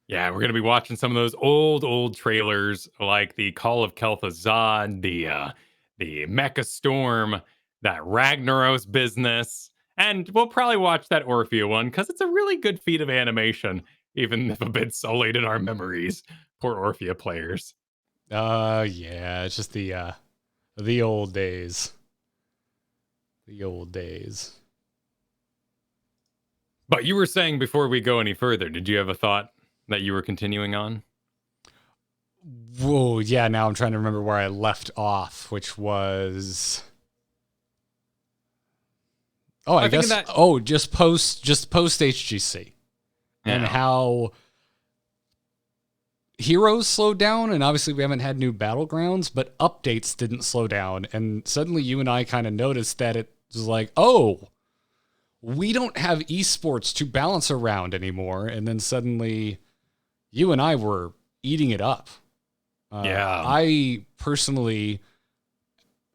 Yeah, we're going to be watching some of those old trailers, like the Call of Kel'Thuzad, the Mecha Storm, that Ragnaros business. And we'll probably watch that Orphea one, because it's a really good feat of animation. Even if a bit sullied in our memories. Poor Orphea players. Yeah, it's just the old days. The old days. But you were saying before we go any further, did you have a thought that you were continuing on? Whoa, yeah, now I'm trying to remember where I left off, which was... Oh, I guess... just post HGC. And how heroes slowed down, and obviously we haven't had new battlegrounds, but updates didn't slow down. And suddenly you and I kind of noticed that it was like, oh, we don't have esports to balance around anymore. And then suddenly you and I were eating it up. I personally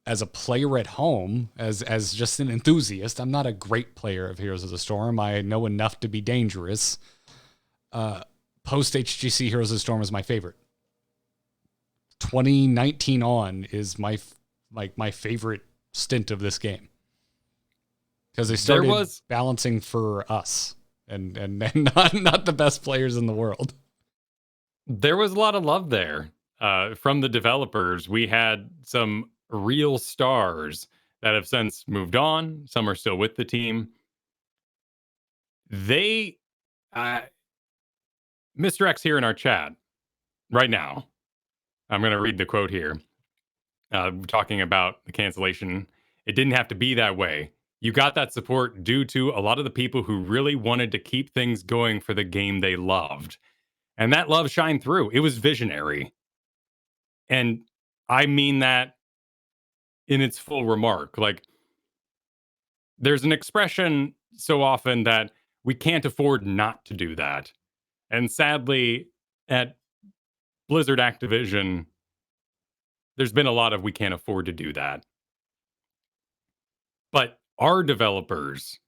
as a player at home, as just an enthusiast, I'm not a great player of Heroes of the Storm. I know enough to be dangerous. Post HGC Heroes of the Storm is my favorite. 2019 on is my favorite stint of this game, because they started balancing for us and not the best players in the world. There was a lot of love there from the developers. We had some real stars that have since moved on. Some are still with the team. They, Mr. X here in our chat right now, I'm going to read the quote here. Talking about the cancellation. It didn't have to be that way. You got that support due to a lot of the people who really wanted to keep things going for the game they loved. And that love shined through. It was visionary. And I mean that in its full remark. Like, there's an expression so often that we can't afford not to do that. And sadly, at Blizzard Activision, there's been a lot of we can't afford to do that. But our developers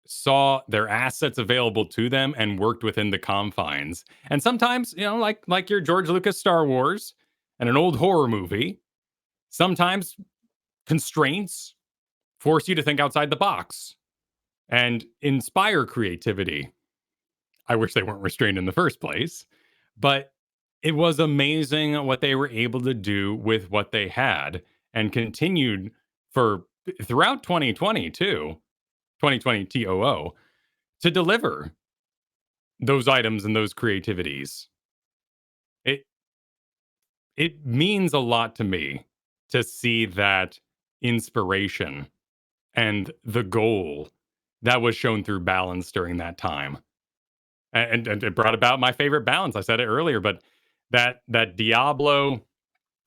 saw their assets available to them and worked within the confines. And sometimes, like your George Lucas Star Wars and an old horror movie, sometimes constraints force you to think outside the box and inspire creativity. I wish they weren't restrained in the first place, but it was amazing what they were able to do with what they had, and continued for throughout 2020 too, 2020 TOO, to deliver those items and those creativities. It means a lot to me to see that inspiration and the goal that was shown through balance during that time. And it brought about my favorite balance. I said it earlier, but that Diablo,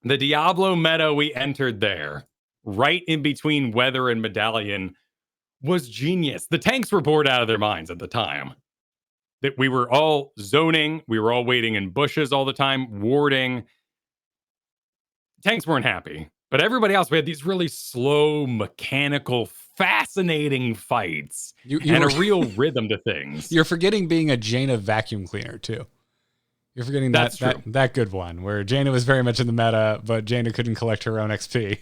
the Diablo meta we entered there, right in between Weather and Medallion, was genius. The tanks were bored out of their minds at the time. That we were all zoning, we were all waiting in bushes all the time, warding. Tanks weren't happy, but everybody else, we had these really slow, mechanical, fascinating fights and a real rhythm to things. You're forgetting being a Jaina vacuum cleaner too. You're forgetting that good one where Jaina was very much in the meta, but Jaina couldn't collect her own XP.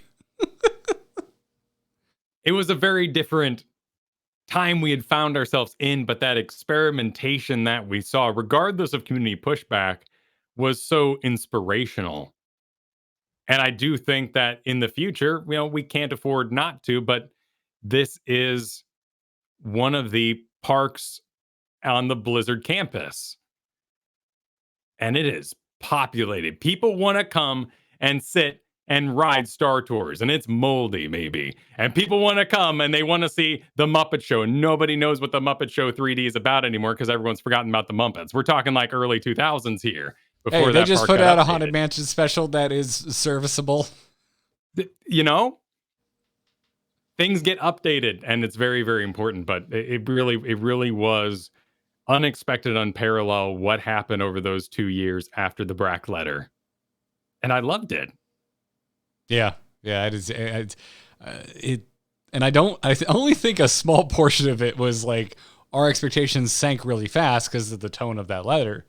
It was a very different time we had found ourselves in, but that experimentation that we saw, regardless of community pushback, was so inspirational. And I do think that in the future, we can't afford not to, but this is one of the parks on the Blizzard campus. And it is populated. People want to come and sit and ride Star Tours, and it's moldy maybe. And people want to come and they want to see the Muppet Show. And nobody knows what the Muppet Show 3D is about anymore because everyone's forgotten about the Muppets. We're talking like early 2000s here. Hey, they just put out a Haunted Mansion special that is serviceable. Things get updated, and it's very, very important. But it really was unexpected, unparalleled what happened over those 2 years after the Brack letter, and I loved it. Yeah, it is. And I only think a small portion of it was like our expectations sank really fast because of the tone of that letter.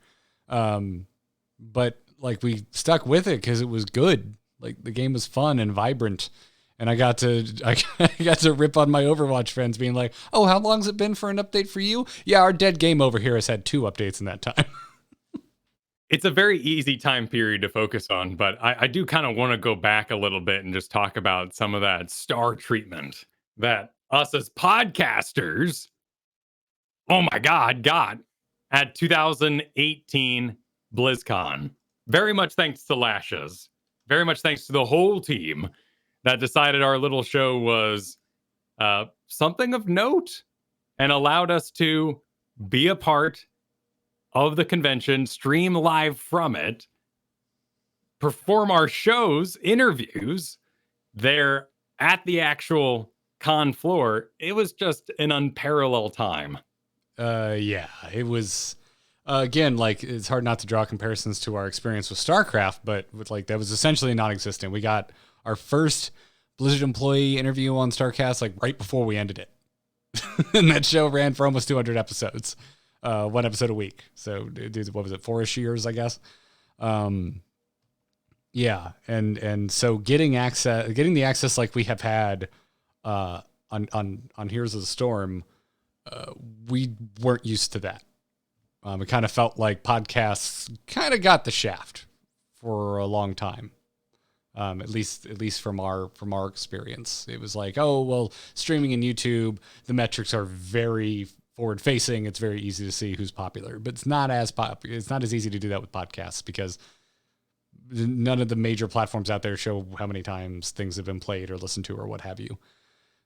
But like we stuck with it because it was good. Like the game was fun and vibrant, and I got to rip on my Overwatch friends, being like, "Oh, how long's it been for an update for you?" Yeah, our dead game over here has had 2 updates in that time. It's a very easy time period to focus on, but I do kind of want to go back a little bit and just talk about some of that star treatment that us as podcasters, oh my God, got at 2018 BlizzCon. Very much thanks to Lashes. Very much thanks to the whole team that decided our little show was something of note and allowed us to be a part of the convention, stream live from it, perform our shows, interviews there at the actual con floor. It was just an unparalleled time. Yeah, it was, again, like it's hard not to draw comparisons to our experience with StarCraft, but with like, that was essentially non-existent. We got our first Blizzard employee interview on StarCast like right before we ended it. And that show ran for almost 200 episodes, 1 episode a week. So what was it, 4-ish years, I guess. Yeah. And so getting the access like we have had on Heroes of the Storm, we weren't used to that. It kind of felt like podcasts kind of got the shaft for a long time. At least from our experience, it was like, oh, well, streaming in YouTube, the metrics are very forward facing. It's very easy to see who's popular, but it's not as It's not as easy to do that with podcasts because none of the major platforms out there show how many times things have been played or listened to or what have you.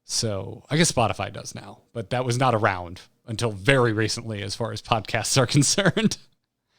So I guess Spotify does now, but that was not around until very recently as far as podcasts are concerned.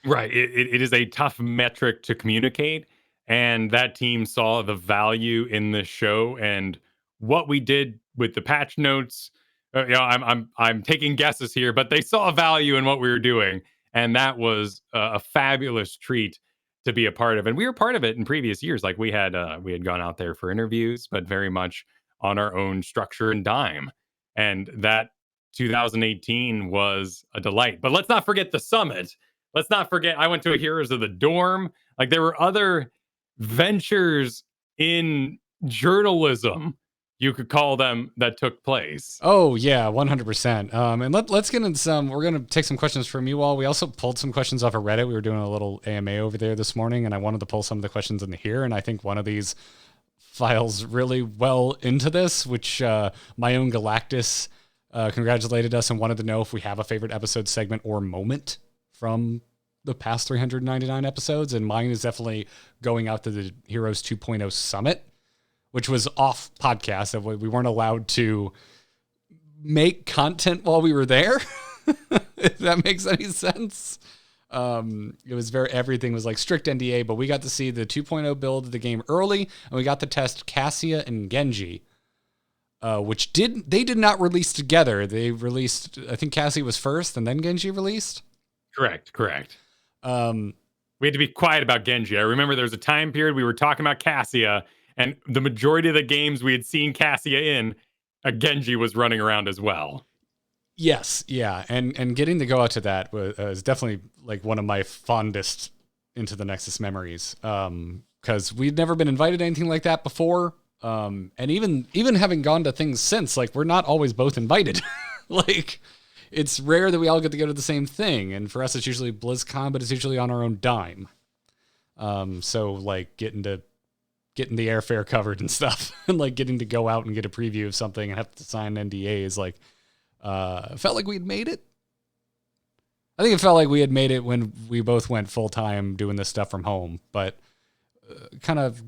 Right. It is a tough metric to communicate. And that team saw the value in the show and what we did with the patch notes. I'm taking guesses here, but they saw value in what we were doing, and that was a fabulous treat to be a part of. And we were part of it in previous years. Like we had gone out there for interviews, but very much on our own structure and dime. And that 2018 was a delight. But let's not forget the summit. Let's not forget I went to a Heroes of the Dorm. Like there were other ventures in journalism, you could call them, that took place. Oh yeah, 100%. And let's get into some. We're gonna take some questions from you all. We also pulled some questions off of Reddit. We were doing a little AMA over there this morning, and I wanted to pull some of the questions in here. And I think one of these files really well into this, which my own Galactus congratulated us and wanted to know if we have a favorite episode, segment, or moment from the past 399 episodes, and mine is definitely going out to the Heroes 2.0 Summit, which was off podcast. We weren't allowed to make content while we were there, if that makes any sense. It was everything was like strict NDA, but we got to see the 2.0 build of the game early, and we got to test Cassia and Genji, which they did not release together. They released, I think Cassia was first, and then Genji released. Correct. We had to be quiet about Genji. I remember there was a time period we were talking about Cassia, and the majority of the games we had seen Cassia in, Genji was running around as well. Yes, yeah, and getting to go out to that was definitely like one of my fondest Into the Nexus memories, because we'd never been invited to anything like that before, and even having gone to things since, like we're not always both invited. Like it's rare that we all get to go to the same thing, and for us it's usually BlizzCon, but it's usually on our own dime. So like getting the airfare covered and stuff, and like getting to go out and get a preview of something and have to sign NDAs, like felt like we'd made it. I think it felt like we had made it when we both went full time doing this stuff from home, but kind of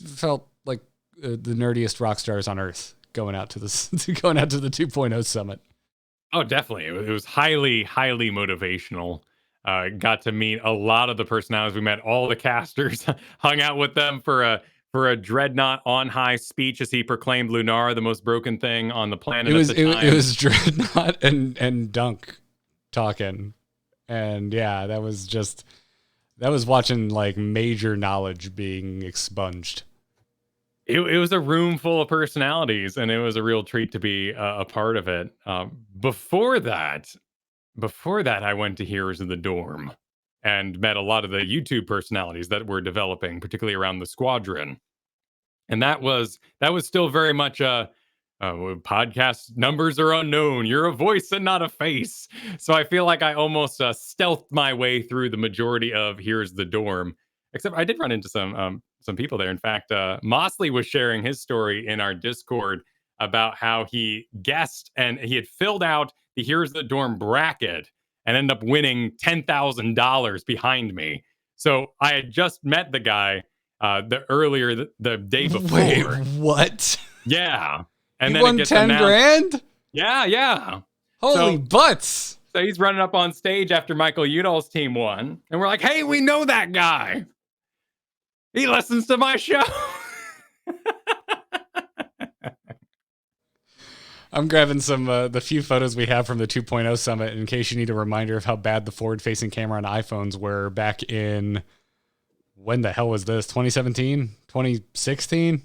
felt like the nerdiest rock stars on earth going out to the 2.0 Summit. Oh, definitely. It was highly, highly motivational. Got to meet a lot of the personalities. We met all the casters, hung out with them for a Dreadnought on high speech as he proclaimed Lunar the most broken thing on the planet. It was Dreadnought and Dunk talking, and yeah, that was watching like major knowledge being expunged. It was a room full of personalities, and it was a real treat to be a part of it. Before that, I went to Heroes of the Dorm and met a lot of the YouTube personalities that were developing, particularly around the Squadron. And that was still very much podcast numbers are unknown. You're a voice and not a face. So I feel like I almost stealthed my way through the majority of Here's the Dorm. Except I did run into some people there. In fact, Mosley was sharing his story in our Discord about how he guessed and he had filled out the Here's the Dorm bracket and ended up winning $10,000 behind me. So I had just met the guy the day before. Wait, what? Yeah. And he then won 10 grand? Yeah. Holy butts. So he's running up on stage after Michael Udall's team won. And we're like, hey, we know that guy. He listens to my show. I'm grabbing some the few photos we have from the 2.0 Summit in case you need a reminder of how bad the forward-facing camera on iPhones were back in, when the hell was this? 2017? 2016?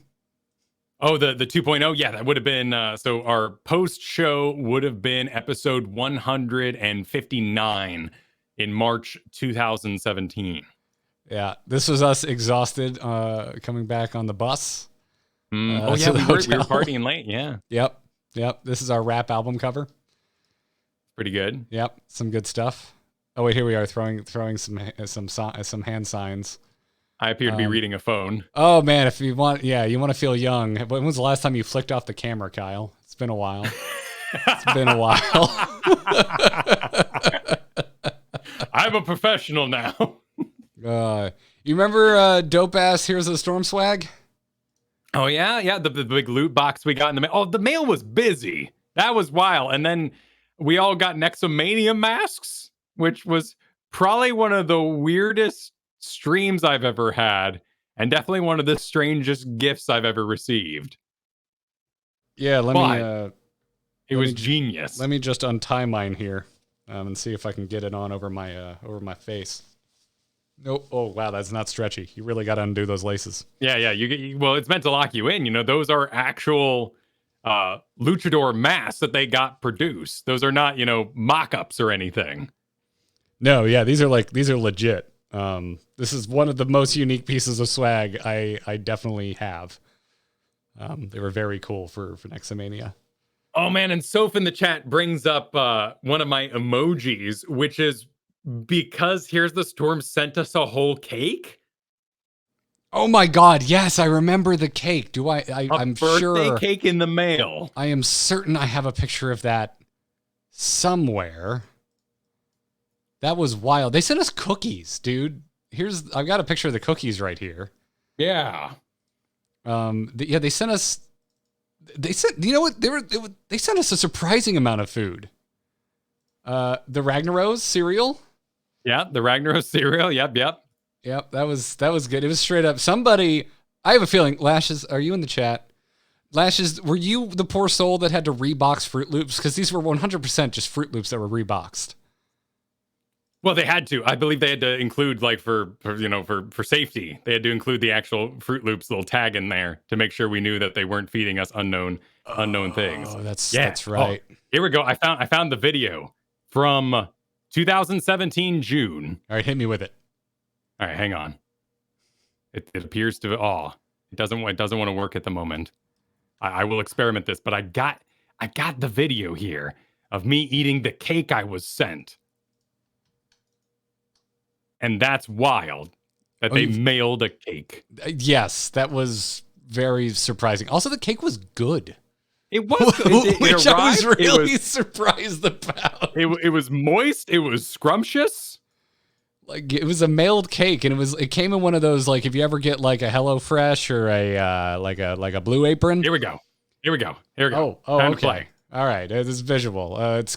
Oh, the 2.0. Yeah, that would have been so our post show would have been episode 159 in March 2017. Yeah, this was us exhausted coming back on the bus. Oh yeah, to the we were hotel. partying late. Yeah, Yep. This is our rap album cover. pretty good. Yep, some good stuff. Oh wait, here we are throwing some hand signs. I appear to be reading a phone. Oh man, if you want, you want to feel young. When was the last time you flicked off the camera, Kyle? It's been a while. It's been a while. I'm a professional now. You remember dope ass Here's the Storm swag? Oh yeah, the big loot box we got in the mail. Oh, the mail was busy. That was wild. And then we all got Nexo Mania masks, which was probably one of the weirdest streams I've ever had, and definitely one of the strangest gifts I've ever received. Yeah, it was genius. Let me just untie mine here and see if I can get it on over my face. Nope. Oh wow, that's not stretchy. You really got to undo those laces. Yeah. Well, it's meant to lock you in. You know, those are actual luchador masks that they got produced. Those are not, mock-ups or anything. No, yeah, these are legit. This is one of the most unique pieces of swag I definitely have. They were very cool for Nexomania. Oh man, and Soph in the chat brings up one of my emojis, which is because Here's the Storm sent us a whole cake. Oh my God! Yes, I remember the cake. I'm birthday sure cake in the mail. I am certain I have a picture of that somewhere. That was wild. They sent us cookies, dude. I've got a picture of the cookies right here. Yeah. They sent us. They sent. You know what? They sent us a surprising amount of food. The Ragnaros cereal. Yeah, the Ragnaros cereal. Yep. Yep, that was good. It was straight up. Somebody, I have a feeling, Lashes, are you in the chat? Lashes, were you the poor soul that had to rebox Fruit Loops? Because these were 100% just Fruit Loops that were reboxed. Well, they had to. I believe they had to include, like, for safety, they had to include the actual Fruit Loops little tag in there to make sure we knew that they weren't feeding us unknown things. Oh, that's right. Oh, here we go. I found the video from 2017 June. All right, hit me with it. All right, hang on. It appears to. Oh, it doesn't want to work at the moment. I will experiment this, but I got the video here of me eating the cake I was sent, and that's wild that they mailed a cake. Yes, that was very surprising. Also, the cake was good. It was good. Which I was really surprised about. It was moist. It was scrumptious. Like, it was a mailed cake, and it came in one of those, like, if you ever get like a HelloFresh or a Blue Apron. Here we go. Oh, Time okay. to play. All right, this is visual. It's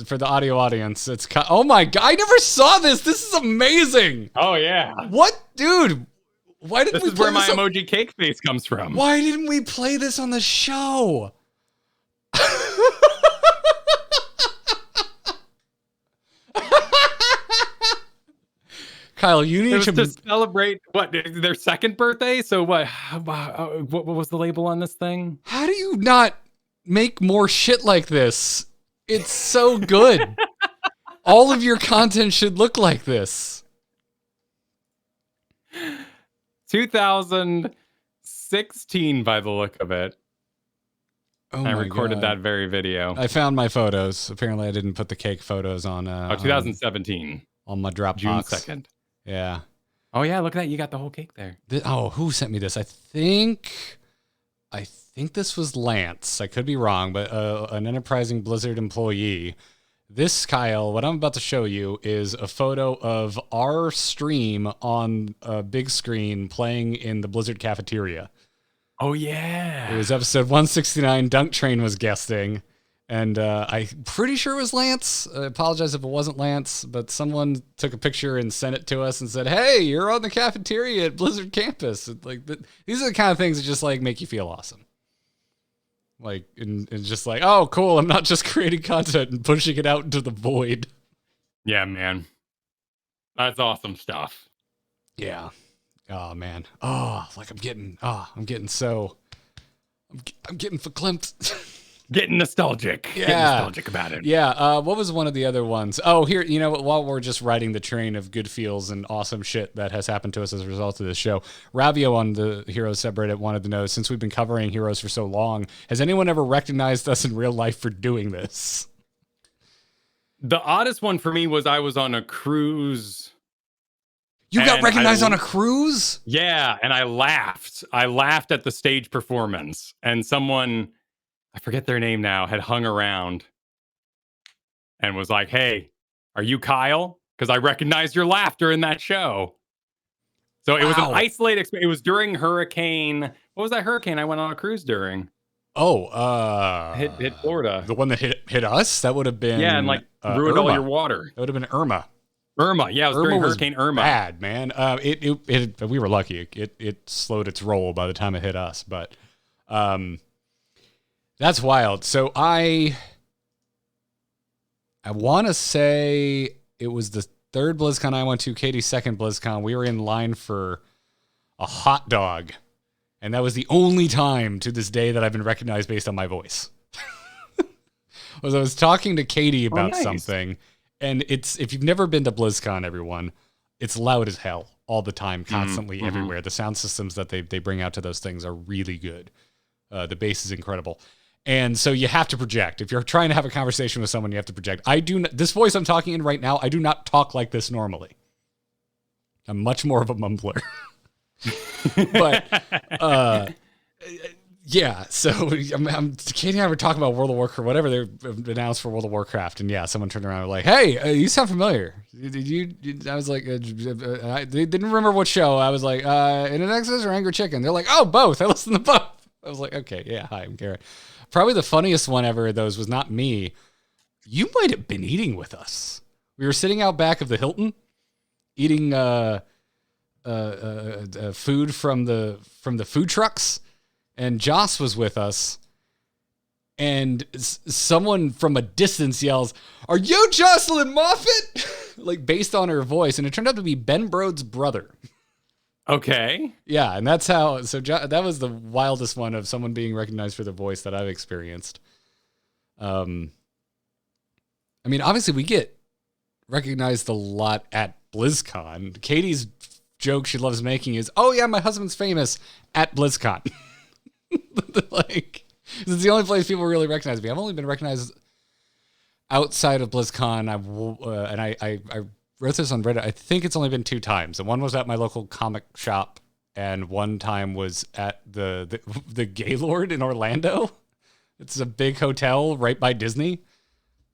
for the audio audience. Oh my God, I never saw this. This is amazing. Oh yeah. What, dude? Why didn't this is where my emoji cake face comes from? Why didn't we play this on the show? Kyle, you need to celebrate their second birthday. So what was the label on this thing? How do you not make more shit like this? It's so good. All of your content should look like this. 2016 by the look of it. Oh I recorded that very video. I found my photos. Apparently I didn't put the cake photos on 2017 on my Dropbox. June 2nd. Yeah. Oh yeah, look at that. You got the whole cake there. Who sent me this? I think this was Lance. I could be wrong, but an enterprising Blizzard employee. This, Kyle, what I'm about to show you is a photo of our stream on a big screen playing in the Blizzard cafeteria. Oh yeah. It was episode 169. Dunk Train was guesting. And I'm pretty sure it was Lance. I apologize if it wasn't Lance, but someone took a picture and sent it to us and said, "Hey, you're on the cafeteria at Blizzard campus." These are the kind of things that just like make you feel awesome. Like, and just like, oh, cool. I'm not just creating content and pushing it out into the void. Yeah, man. That's awesome stuff. Yeah. Oh man. Oh, like I'm getting so I'm getting verklempt. Getting nostalgic. Yeah. Getting nostalgic about it. Yeah. What was one of the other ones? Oh, here, while we're just riding the train of good feels and awesome shit that has happened to us as a result of this show, Ravio on the Heroes subreddit wanted to know, since we've been covering Heroes for so long, has anyone ever recognized us in real life for doing this? The oddest one for me was I was on a cruise. You got recognized on a cruise? Yeah, and I laughed. I laughed at the stage performance, and someone, I forget their name now, had hung around and was like, "Hey, are you Kyle? Because I recognized your laughter in that show." So it was an isolated experience. It was during Hurricane. What was that hurricane I went on a cruise during? Oh, hit Florida. The one that hit us? That would have been and ruined Irma. all your water. That would have been Irma. Yeah, it was during Hurricane Irma. Bad, man. We were lucky. It slowed its roll by the time it hit us, but that's wild. So I want to say it was the third BlizzCon I went to, Katie's second BlizzCon. We were in line for a hot dog, and that was the only time to this day that I've been recognized based on my voice. I was talking to Katie about something, and if you've never been to BlizzCon, everyone, it's loud as hell all the time, constantly, everywhere. The sound systems that they bring out to those things are really good. The bass is incredible. And so you have to project. If you're trying to have a conversation with someone, you have to project. This voice I'm talking in right now, I do not talk like this normally. I'm much more of a mumbler. But, yeah, so Katie and I were talking about World of Warcraft, whatever they announced for World of Warcraft, and yeah, someone turned around and were like, "Hey, you sound familiar." I was like, they didn't remember what show. I was like, Into the Nexus or Angry Chicken? They're like, "Oh, both. I listen to both." I was like, "Okay, yeah, hi, I'm Garrett." Probably the funniest one ever of those was not me. You might have been eating with us. We were sitting out back of the Hilton, eating food from the food trucks. And Joss was with us, and someone from a distance yells, "Are you Jocelyn Moffat?" Like based on her voice, and it turned out to be Ben Brode's brother. Okay. Yeah, and that's how. So that was the wildest one of someone being recognized for their voice that I've experienced. I mean, obviously we get recognized a lot at BlizzCon. Katie's joke she loves making is, "Oh yeah, my husband's famous at BlizzCon." Like, it's the only place people really recognize me. I've only been recognized outside of BlizzCon. I wrote this on Reddit. I think it's only been 2 times. And one was at my local comic shop, and one time was at the Gaylord in Orlando. It's a big hotel right by Disney.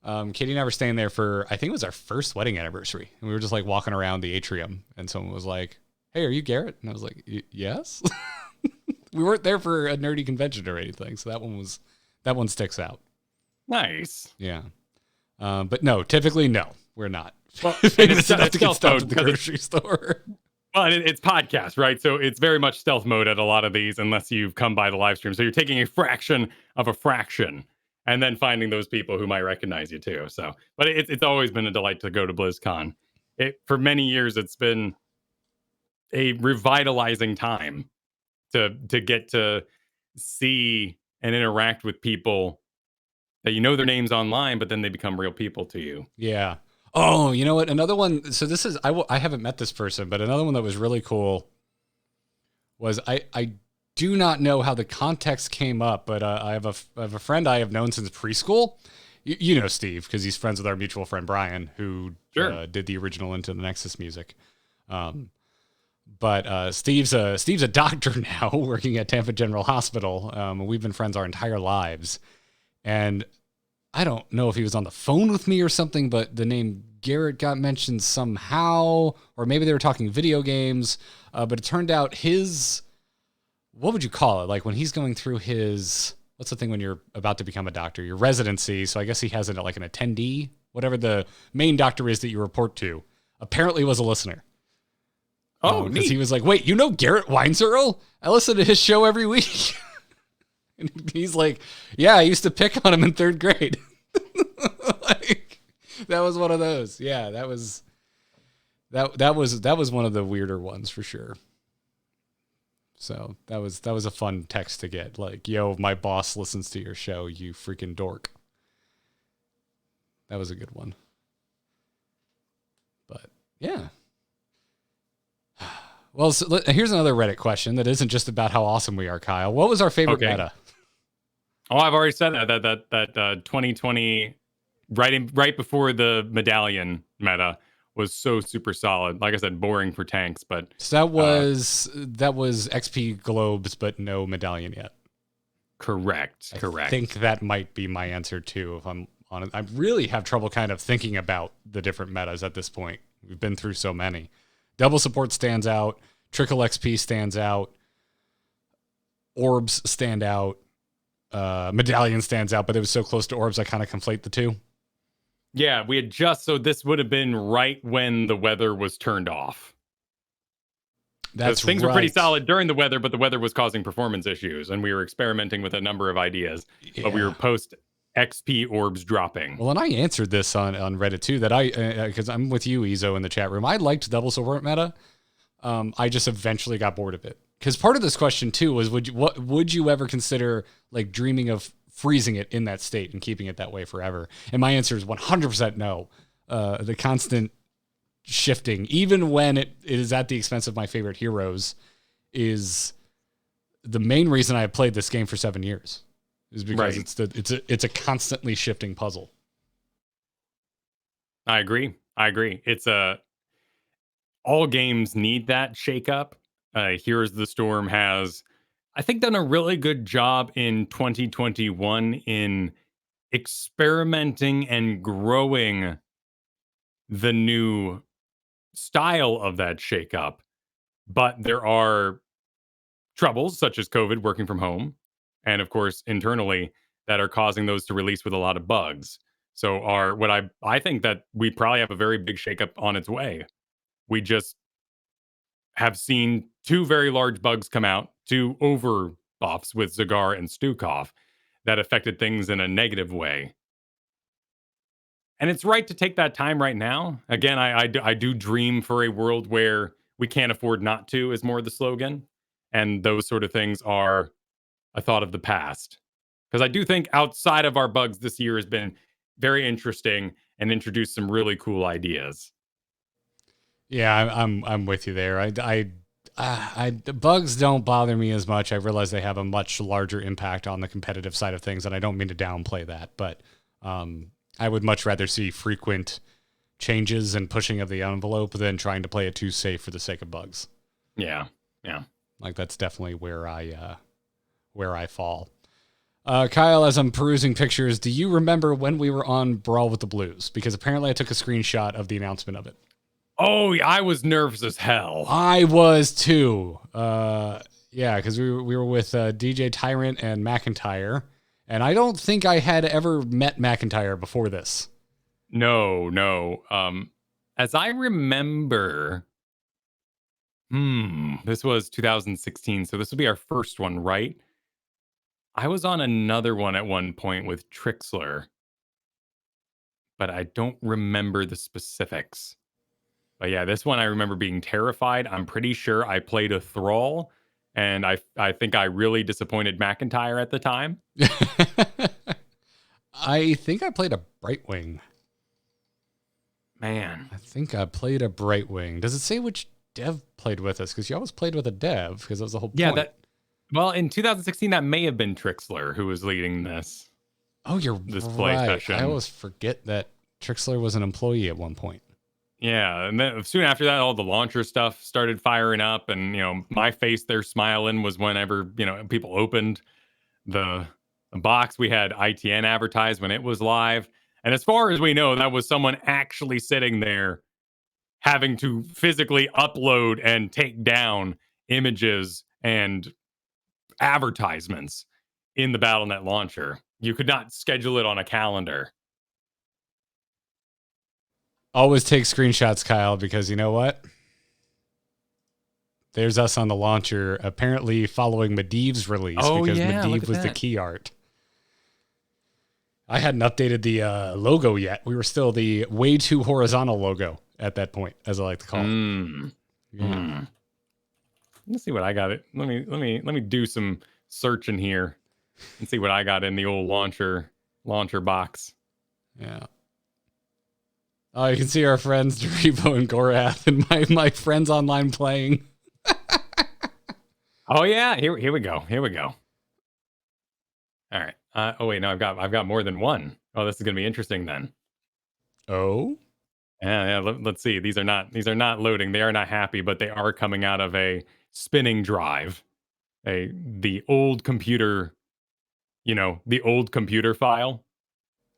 Katie and I were staying there for, I think it was our first wedding anniversary. And we were just like walking around the atrium, and someone was like, "Hey, are you Garrett?" And I was like, "Yes." We weren't there for a nerdy convention or anything, so that one sticks out. Nice. Yeah. But no, typically no, we're not. Well, it's enough to get stopped at the grocery store. Well, it's podcast, right? So it's very much stealth mode at a lot of these, unless you've come by the live stream. So you're taking a fraction of a fraction, and then finding those people who might recognize you too. So, but it's always been a delight to go to BlizzCon. For many years, it's been a revitalizing time to get to see and interact with people that you know their names online, but then they become real people to you. Yeah. Oh, you know what? Another one. So this is, I haven't met this person, but another one that was really cool was I do not know how the context came up, but I have a friend I have known since preschool. You know Steve, because he's friends with our mutual friend Brian, who did the original Into the Nexus music. But Steve's a doctor now, working at Tampa General Hospital. We've been friends our entire lives, and I don't know if he was on the phone with me or something, but the name Garrett got mentioned somehow, or maybe they were talking video games. But it turned out what would you call it? Like when he's going through what's the thing when you're about to become a doctor? Your residency. So I guess he has an attendee, whatever the main doctor is that you report to. Apparently was a listener. Oh, because he was like, "Wait, you know Garrett Weinzierl? I listen to his show every week." And he's like, "Yeah, I used to pick on him in 3rd grade." Like, that was one of those. Yeah, that was one of the weirder ones for sure. So that was a fun text to get. Like, yo, my boss listens to your show, you freaking dork. That was a good one. But yeah. Well, so here's another Reddit question that isn't just about how awesome we are, Kyle. What was our favorite meta? Oh, I've already said that 2020, right before the medallion meta, was so super solid. Like I said, boring for tanks, but so that was XP globes, but no medallion yet. Correct. I think that might be my answer too. If I'm honest, I really have trouble kind of thinking about the different metas at this point. We've been through so many. Double support stands out. Trickle XP stands out. Orbs stand out. Medallion stands out, but it was so close to orbs, I kind of conflate the two. Yeah, we had so this would have been right when the weather was turned off. Things were pretty solid during the weather, but the weather was causing performance issues, and we were experimenting with a number of ideas. Yeah. But we were post XP orbs dropping. Well, and I answered this on Reddit too, that because I'm with you, Ezo, in the chat room. I liked double support meta. I just eventually got bored of it. Because part of this question too was, would you ever consider like dreaming of freezing it in that state and keeping it that way forever? And my answer is 100% no. The constant shifting, even when it is at the expense of my favorite heroes, is the main reason I have played this game for 7 years. Is because it's a constantly shifting puzzle. I agree. It's all games need that shakeup. Heroes of the Storm has, I think, done a really good job in 2021 in experimenting and growing the new style of that shakeup. But there are troubles such as COVID, working from home, and of course internally, that are causing those to release with a lot of bugs. So I think that we probably have a very big shakeup on its way. We just have seen 2 very large bugs come out, 2 over buffs with Zagar and Stukov that affected things in a negative way. And it's right to take that time right now. Again, I do dream for a world where we can't afford not to, is more the slogan. And those sort of things are a thought of the past. Because I do think outside of our bugs, this year has been very interesting and introduced some really cool ideas. Yeah, I'm with you there. The bugs don't bother me as much. I realize they have a much larger impact on the competitive side of things, and I don't mean to downplay that, but I would much rather see frequent changes and pushing of the envelope than trying to play it too safe for the sake of bugs. Yeah. Like that's definitely where I fall. Kyle, as I'm perusing pictures, do you remember when we were on Brawl with the Blues? Because apparently I took a screenshot of the announcement of it. Oh, I was nervous as hell. I was too. Yeah, because we were with DJ Tyrant and McIntyre, and I don't think I had ever met McIntyre before this. No. As I remember, this was 2016, so this will be our first one, right? I was on another one at one point with Trixler, but I don't remember the specifics. But yeah, this one I remember being terrified. I'm pretty sure I played a Thrall, and I think I really disappointed McIntyre at the time. I think I played a Brightwing. Man. I think I played a Brightwing. Does it say which dev played with us? Because you always played with a dev, because that was the whole point. Well, in 2016, that may have been Trixler who was leading this. Oh, you're this right. play session. I always forget that Trixler was an employee at one point. Yeah, and then soon after that, all the launcher stuff started firing up, and my face there smiling was whenever people opened the box. We had ITN advertised when it was live, and as far as we know, that was someone actually sitting there having to physically upload and take down images and advertisements in the BattleNet launcher. You could not schedule it on a calendar. Always take screenshots, Kyle, because you know what? There's us on the launcher, apparently following Medivh's release, because Medivh was the key art. I hadn't updated the logo yet. We were still the way too horizontal logo at that point, as I like to call it. Yeah. Let's see what I got. It. Let me do some searching here and see what I got in the old launcher box. Yeah. Oh, you can see our friends Derivo and Gorath and my friends online playing. Oh yeah, here we go. Here we go. All right. Oh wait, no, I've got more than one. Oh, this is gonna be interesting then. Oh. Yeah. Let's see. These are not loading. They are not happy, but they are coming out of a spinning drive. The old computer, the old computer file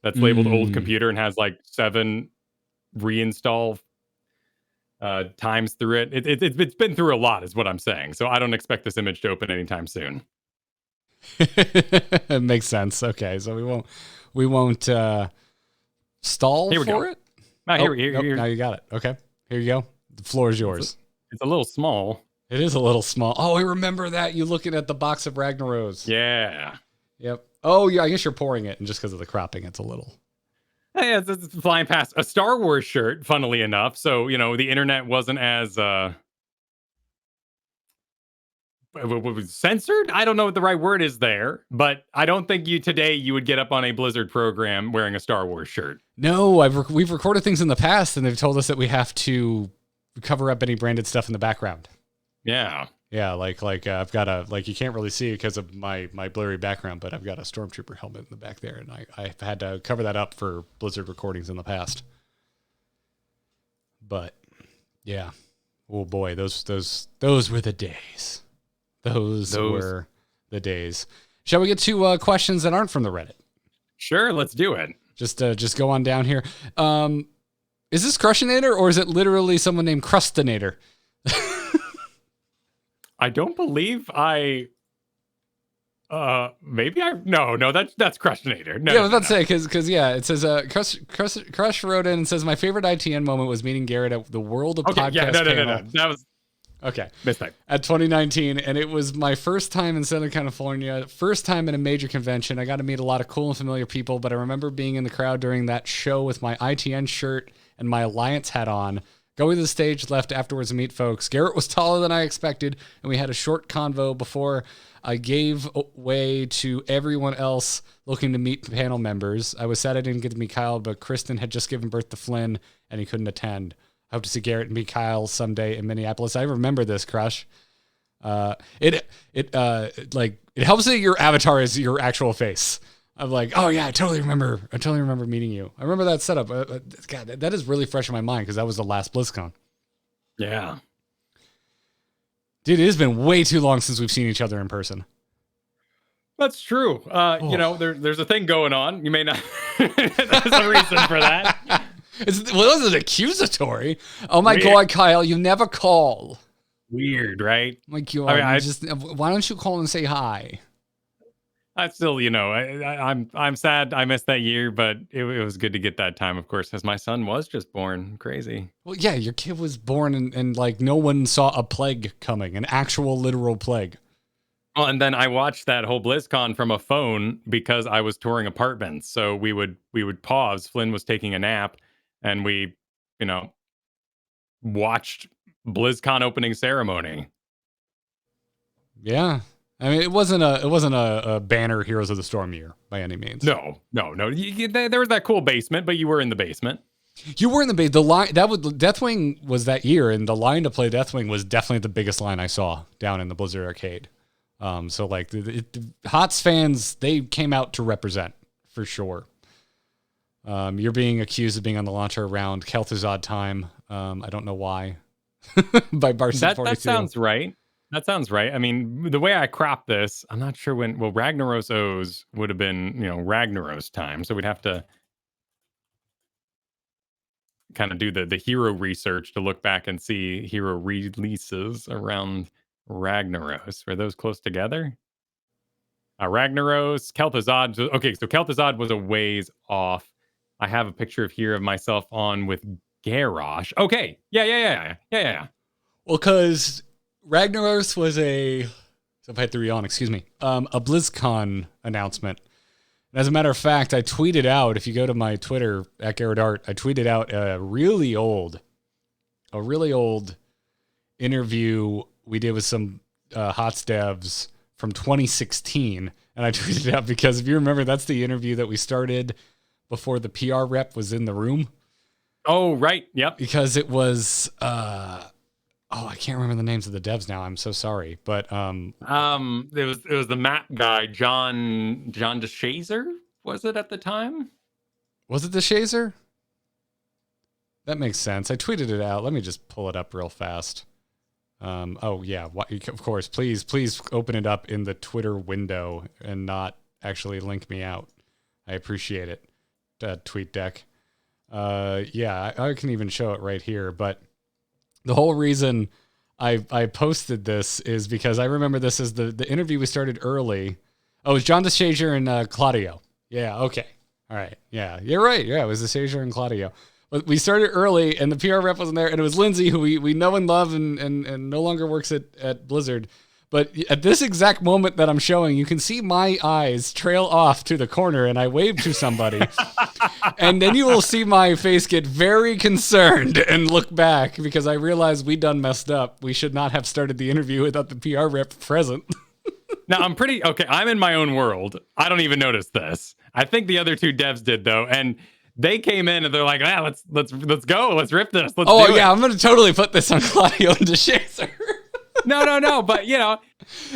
that's labeled old computer and has like 7 reinstall times through it. It's been through a lot, is what I'm saying. So I don't expect this image to open anytime soon. It makes sense. Okay, so we won't stall for it. Here. Now you got it. Okay, here you go. The floor is yours. It's a little small. It is a little small. Oh, I remember that. You looking at the box of Ragnaros. Yeah. Yep. Oh, yeah. I guess you're pouring it, and just because of the cropping, it's a little. Yeah, it's flying past a Star Wars shirt, funnily enough. So, the internet wasn't as censored. I don't know what the right word is there, but I don't think you would get up on a Blizzard program wearing a Star Wars shirt. No, we've recorded things in the past, and they've told us that we have to cover up any branded stuff in the background. Yeah. Yeah, like I've got you can't really see it because of my blurry background, but I've got a Stormtrooper helmet in the back there, and I've had to cover that up for Blizzard recordings in the past. But yeah, oh boy, those were the days. Those were the days. Shall we get to questions that aren't from the Reddit? Sure, let's do it. Just go on down here. Is this Crushinator or is it literally someone named Crustinator? I don't believe maybe that's Crushinator. No, yeah, I was about to say, because it says, Crush wrote in and says, my favorite ITN moment was meeting Garrett at the World of Podcast panel. No. That was... Okay. Mistake. At 2019, and it was my first time in Southern California, first time in a major convention. I got to meet a lot of cool and familiar people, but I remember being in the crowd during that show with my ITN shirt and my Alliance hat on. Going to the stage left afterwards to meet folks. Garrett was taller than I expected, and we had a short convo before I gave way to everyone else looking to meet panel members. I was sad I didn't get to meet Kyle, but Kristen had just given birth to Flynn, and he couldn't attend. I hope to see Garrett and meet Kyle someday in Minneapolis. I remember this, Crush. It helps that your avatar is your actual face. I'm like, oh yeah, I totally remember meeting you. I remember that setup. God, that is really fresh in my mind because that was the last BlizzCon. Yeah. Dude, it has been way too long since we've seen each other in person. That's true. There's a thing going on. You may not. There's a reason for that. It wasn't accusatory. Oh my God, Kyle, you never call. Weird, right? My God, why don't you call and say hi? I still, I'm sad I missed that year, but it was good to get that time, of course, as my son was just born. Crazy. Well, yeah, your kid was born and like no one saw a plague coming, an actual literal plague. Well, and then I watched that whole BlizzCon from a phone because I was touring apartments. So we would pause. Flynn was taking a nap, and we, watched BlizzCon opening ceremony. Yeah. I mean, it wasn't a banner Heroes of the Storm year by any means. No. There was that cool basement, but you were in the basement. You were in the base. The line Deathwing was that year, and the line to play Deathwing was definitely the biggest line I saw down in the Blizzard arcade. So like the HOTS fans, they came out to represent for sure. You're being accused of being on the launcher around Kel'Thuzad time. I don't know why. By Barson 42. That sounds right. That sounds right. I mean, the way I cropped this, I'm not sure when. Well, Ragnaros O's would have been, Ragnaros time. So we'd have to kind of do the hero research to look back and see hero releases around Ragnaros. Were those close together? Ragnaros, Kel'Thuzad. Okay, so Kel'Thuzad was a ways off. I have a picture of myself on with Garrosh. Okay, yeah. Well, because Ragnaros was a BlizzCon announcement. And as a matter of fact, I tweeted out, if you go to my Twitter at Garrett Art, I tweeted out a really old interview we did with some HOTS devs from 2016. And I tweeted it out because if you remember, that's the interview that we started before the PR rep was in the room. Oh, right. Yep. Because it was, I can't remember the names of the devs now. I'm so sorry. But it was the map guy, John DeShazer, was it at the time? Was it DeShazer? That makes sense. I tweeted it out. Let me just pull it up real fast. Of course. Please open it up in the Twitter window and not actually link me out. I appreciate it. TweetDeck. I can even show it right here. But the whole reason I posted this is because I remember this as the interview we started early. Oh, it was John DeShazer and Claudio. Yeah, okay. All right. Yeah, you're right. Yeah, it was DeShazer and Claudio. But we started early, and the PR rep wasn't there, and it was Lindsay, who we know and love and no longer works at Blizzard. But at this exact moment that I'm showing, you can see my eyes trail off to the corner, and I wave to somebody. And then you will see my face get very concerned and look back, because I realize we done messed up. We should not have started the interview without the PR rep present. Now, I'm in my own world. I don't even notice this. I think the other two devs did, though, and they came in and they're like, let's go. Let's rip this. Let's do it. I'm going to totally put this on Claudio and DeShazer. No. But,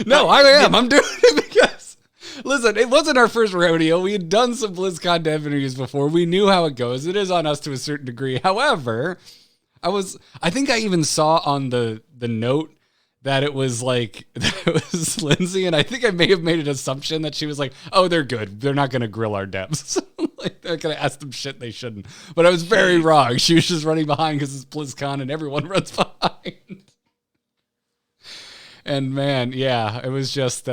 No, I am. I'm doing it because, listen, it wasn't our first rodeo. We had done some BlizzCon dev interviews before. We knew how it goes. It is on us to a certain degree. However, I think I even saw on the note that it was Lindsay, and I think I may have made an assumption that she was like, oh, they're good. They're not going to grill our devs. They're going to ask them shit they shouldn't. But I was very wrong. She was just running behind because it's BlizzCon and everyone runs behind. And man, yeah, it was just,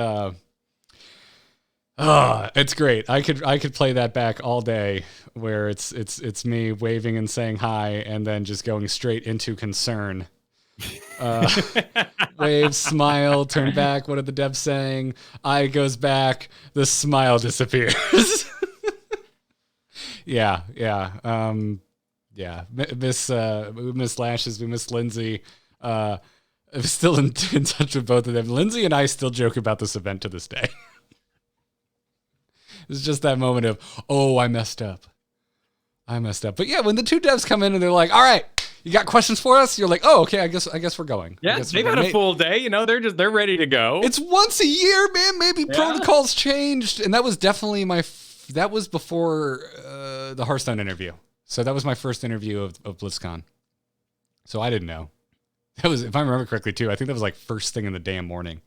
it's great. I could play that back all day, where it's me waving and saying hi and then just going straight into concern. Wave, smile, turn back. What are the devs saying? Eye goes back. The smile disappears. Yeah. We miss Lashes. We miss Lindsay. I'm still in touch with both of them. Lindsay and I still joke about this event to this day. It's just that moment of, oh, I messed up. But yeah, when the two devs come in and they're like, all right, you got questions for us? You're like, oh, okay, I guess we're going. Yeah, they've had a full day. They're ready to go. It's once a year, man. Maybe protocols changed. And that was definitely that was before the Hearthstone interview. So that was my first interview of BlizzCon. So I didn't know. That was, if I remember correctly, too, I think that was like first thing in the damn morning.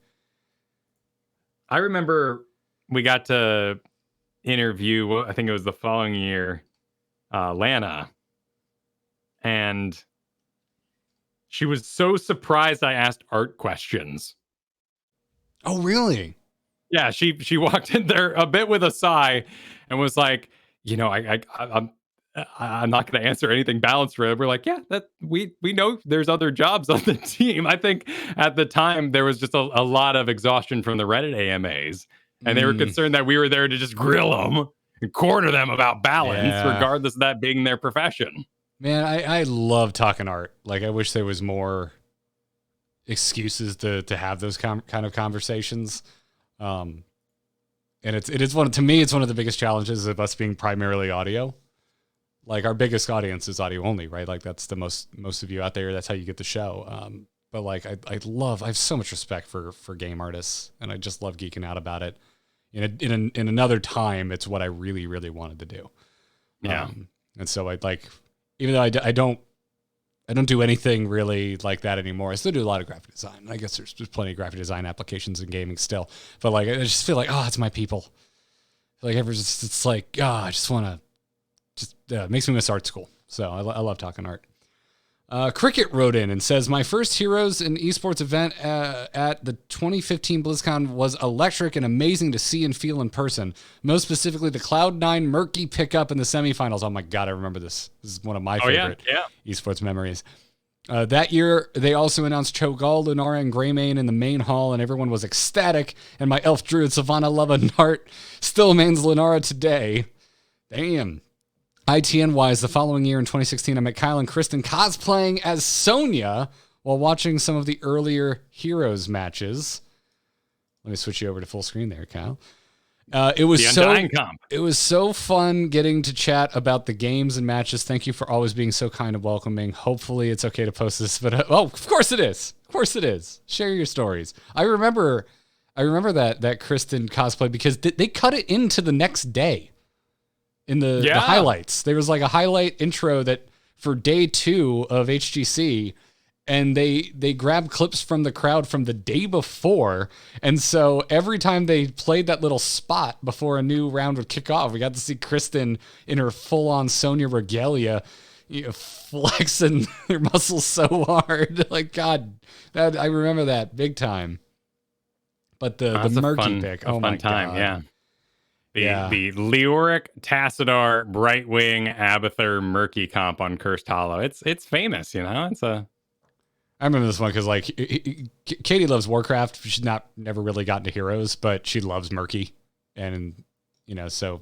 I remember we got to interview, I think it was the following year, Lana. And she was so surprised I asked art questions. Oh, really? Yeah, she walked in there a bit with a sigh and was like, I'm not going to answer anything balanced for it. We're like, yeah, that we know there's other jobs on the team. I think at the time there was just a lot of exhaustion from the Reddit AMAs, and they were concerned that we were there to just grill them and corner them about balance, regardless of that being their profession. Man, I love talking art. Like, I wish there was more excuses to have those kind of conversations. And it is to me, it's one of the biggest challenges of us being primarily audio. Like, our biggest audience is audio only, right? Like, that's the most of you out there. That's how you get the show. But like, I have so much respect for game artists, and I just love geeking out about it. In another time, it's what I really, really wanted to do. Yeah. And so I'd like, even though I don't do anything really like that anymore. I still do a lot of graphic design. I guess there's plenty of graphic design applications in gaming still. But like, I just feel like, it's my people. Like, it's like, I just want to. Makes me miss art school. So I love talking art. Cricket wrote in and says, my first Heroes in Esports event at the 2015 BlizzCon was electric and amazing to see and feel in person. Most specifically, the Cloud9 murky pickup in the semifinals. Oh my God, I remember this. This is one of my favorite esports memories. That year, they also announced Cho'Gall, Lunara, and Greymane in the main hall, and everyone was ecstatic. And my elf druid, Savannah Lava Nart, still mains Lunara today. Damn. ITN-wise, the following year in 2016, I met Kyle and Kristen cosplaying as Sonya while watching some of the earlier Heroes matches. Let me switch you over to full screen there, Kyle. It was so fun getting to chat about the games and matches. Thank you for always being so kind and welcoming. Hopefully it's okay to post this, but of course it is. Of course it is. Share your stories. I remember that Kristen cosplay because they cut it into the next day in the highlights. There was like a highlight intro that for day 2 of HGC. And they grabbed clips from the crowd from the day before. And so every time they played that little spot before a new round would kick off, we got to see Kristen in her full-on Sonya regalia, flexing her muscles so hard. Like, God, I remember that big time. But the murky pick, oh my God. Yeah. The Leoric, Tassadar, Brightwing, Abathur, Murky comp on Cursed Hollow. It's famous, It's I remember this one because, like, Katie loves Warcraft. She's never really gotten to Heroes, but she loves Murky. And, so,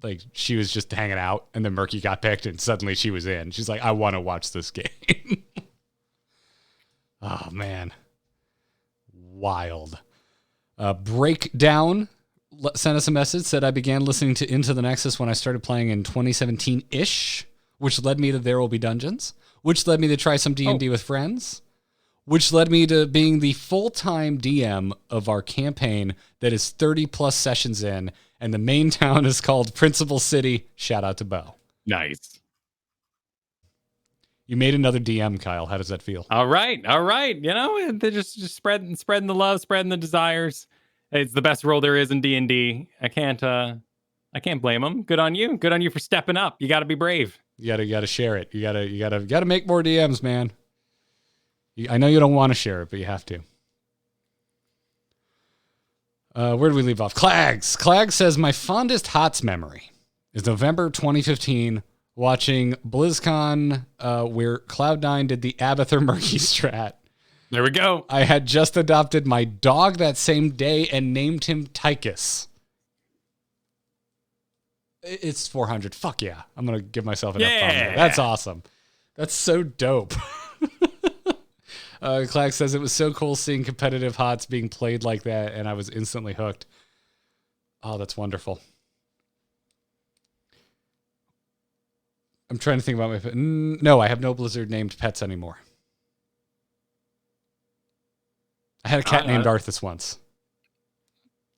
like, she was just hanging out, and then Murky got picked, and suddenly she was in. She's like, I want to watch this game. Oh, man. Wild. Breakdown sent us a message, said, I began listening to Into the Nexus when I started playing in 2017-ish, which led me to There Will Be Dungeons, which led me to try some D&D with friends, which led me to being the full-time DM of our campaign that is 30-plus sessions in, and the main town is called Principal City. Shout out to Bo. Nice. You made another DM, Kyle. How does that feel? All right. They're just spreading the love, spreading the desires. It's the best role there is in D&D. I can't blame them. Good on you. Good on you for stepping up. You got to be brave. You gotta share it. You gotta make more DMs, man. I know you don't want to share it, but you have to. Where did we leave off? Clags. Clags says, my fondest HOTS memory is November 2015, watching BlizzCon, where Cloud9 did the Abathur Murky strat. There we go. I had just adopted my dog that same day and named him Tychus. It's 400. Fuck yeah. I'm going to give myself an F on there. That's awesome. That's so dope. Clark says, it was so cool seeing competitive HOTS being played like that, and I was instantly hooked. Oh, that's wonderful. I'm trying to think about my pet. No, I have no Blizzard named pets anymore. I had a cat named Arthas once.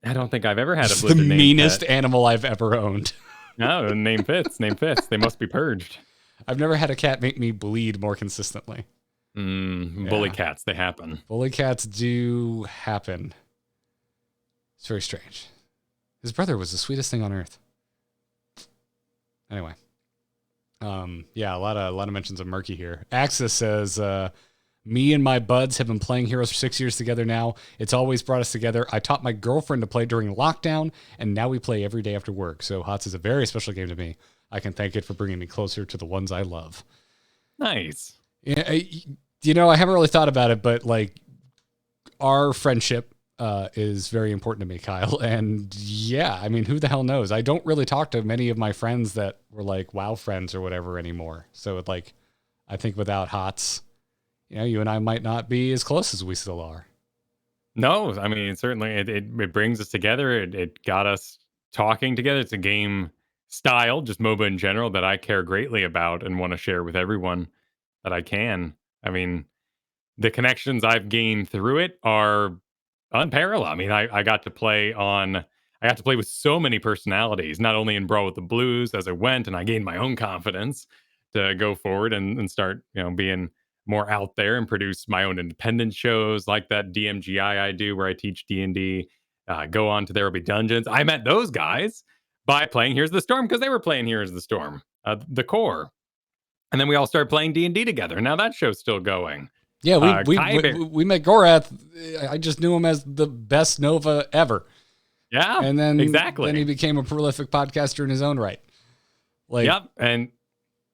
I don't think I've ever had a Blizzard named pet. The meanest animal I've ever owned. No, name fits. They must be purged. I've never had a cat make me bleed more consistently. Bully cats, they happen. Bully cats do happen. It's very strange. His brother was the sweetest thing on earth. Anyway. Yeah, a lot of mentions of Murky here. Axis says, me and my buds have been playing Heroes for 6 years together now. It's always brought us together. I taught my girlfriend to play during lockdown, and now we play every day after work. So HOTS is a very special game to me. I can thank it for bringing me closer to the ones I love. Nice. Yeah, I haven't really thought about it, but like our friendship is very important to me, Kyle. And yeah, I mean, who the hell knows? I don't really talk to many of my friends that were like WoW friends or whatever anymore. So it, like, I think without HOTS, you and I might not be as close as we still are. No, I mean, certainly it brings us together. It got us talking together. It's a game style, just MOBA in general, that I care greatly about and want to share with everyone that I can. I mean, the connections I've gained through it are unparalleled. I mean, I got to play with so many personalities, not only in Brawl with the Blues as I went, and I gained my own confidence to go forward and start, being more out there and produce my own independent shows like that DMGI I do where I teach D&D, go on to There Will Be Dungeons. I met those guys by playing Here's the Storm because they were playing Here's the Storm, the core. And then we all started playing D&D together. Now that show's still going. Yeah, we met Gorath. I just knew him as the best Nova ever. Yeah, and then exactly. Then he became a prolific podcaster in his own right. Yep, and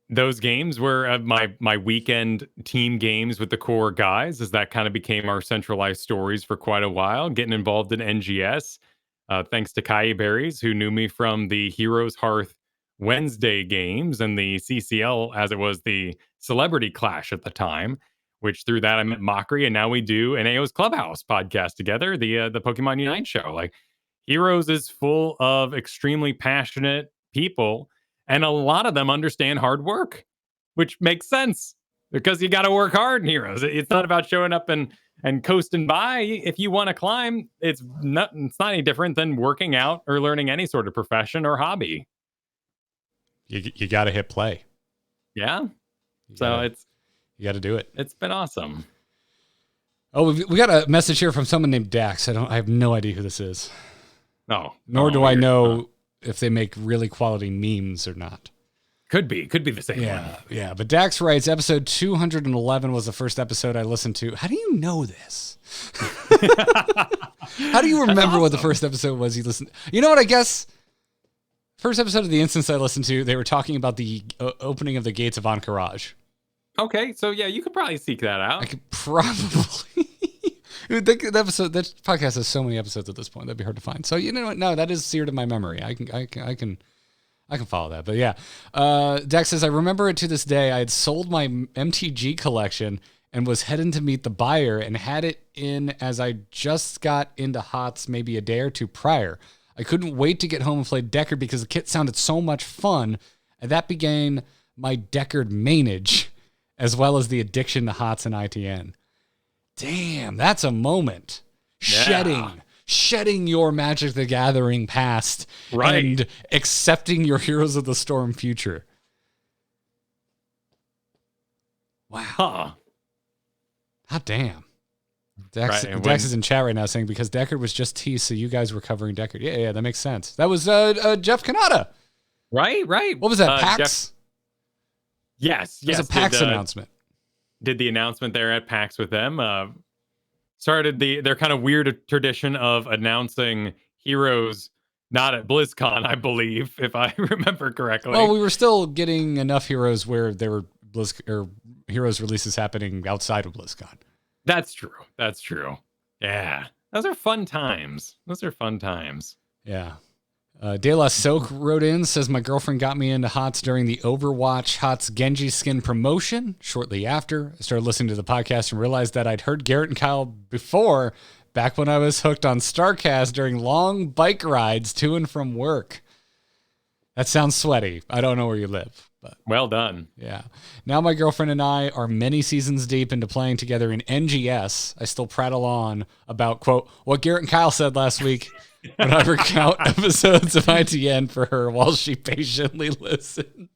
those games were my weekend team games with the core guys, as that kind of became our centralized stories for quite a while. Getting involved in NGS, thanks to Kai Berries, who knew me from the Heroes Hearth Wednesday games and the CCL, as it was the Celebrity Clash at the time. which through that I met Mockery, and now we do an AO's Clubhouse podcast together, the Pokemon Unite show. Like, Heroes is full of extremely passionate people, and a lot of them understand hard work, which makes sense because you got to work hard in Heroes. It's not about showing up and coasting by. If you want to climb, it's not any different than working out or learning any sort of profession or hobby. You got to hit play. Yeah. You got to do it. It's been awesome. Oh, we got a message here from someone named Dax. I have no idea who this is. No. Nor do I know if they make really quality memes or not. Could be the same one. Yeah. But Dax writes, episode 211 was the first episode I listened to. How do you know this? How do you remember what the first episode was you listened? You know what? I guess first episode of the instance I listened to, they were talking about the opening of the gates of Encourage. Okay, so yeah, you could probably seek that out. I could probably. That podcast has so many episodes at this point that'd be hard to find. So you know what? No, that is seared in my memory. I can follow that. But yeah, Dex says I remember it to this day. I had sold my MTG collection and was heading to meet the buyer and had it in as I just got into HOTS maybe a day or two prior. I couldn't wait to get home and play Deckard because the kit sounded so much fun, and that began my Deckard mainage, as well as the addiction to HOTS and ITN. Damn, that's a moment. Yeah. Shedding your Magic the Gathering past, right, and accepting your Heroes of the Storm future. Wow. Huh. Hot damn. Dex is in chat right now saying because Deckard was just teased, so you guys were covering Deckard. Yeah, that makes sense. That was Jeff Kanata. Right. What was that, PAX? Yes. It was a PAX announcement. Did the announcement there at PAX with them. Started their kind of weird tradition of announcing Heroes not at BlizzCon, I believe, if I remember correctly. Well, we were still getting enough Heroes where there were Heroes releases happening outside of BlizzCon. That's true. Yeah. Those are fun times. Yeah. De La Soak wrote in, says, my girlfriend got me into HOTS during the Overwatch HOTS Genji skin promotion. Shortly after, I started listening to the podcast and realized that I'd heard Garrett and Kyle before, back when I was hooked on StarCast during long bike rides to and from work. That sounds sweaty. I don't know where you live. But well done. Yeah. Now my girlfriend and I are many seasons deep into playing together in NGS. I still prattle on about, quote, what Garrett and Kyle said last week when I recount episodes of ITN for her while she patiently listens.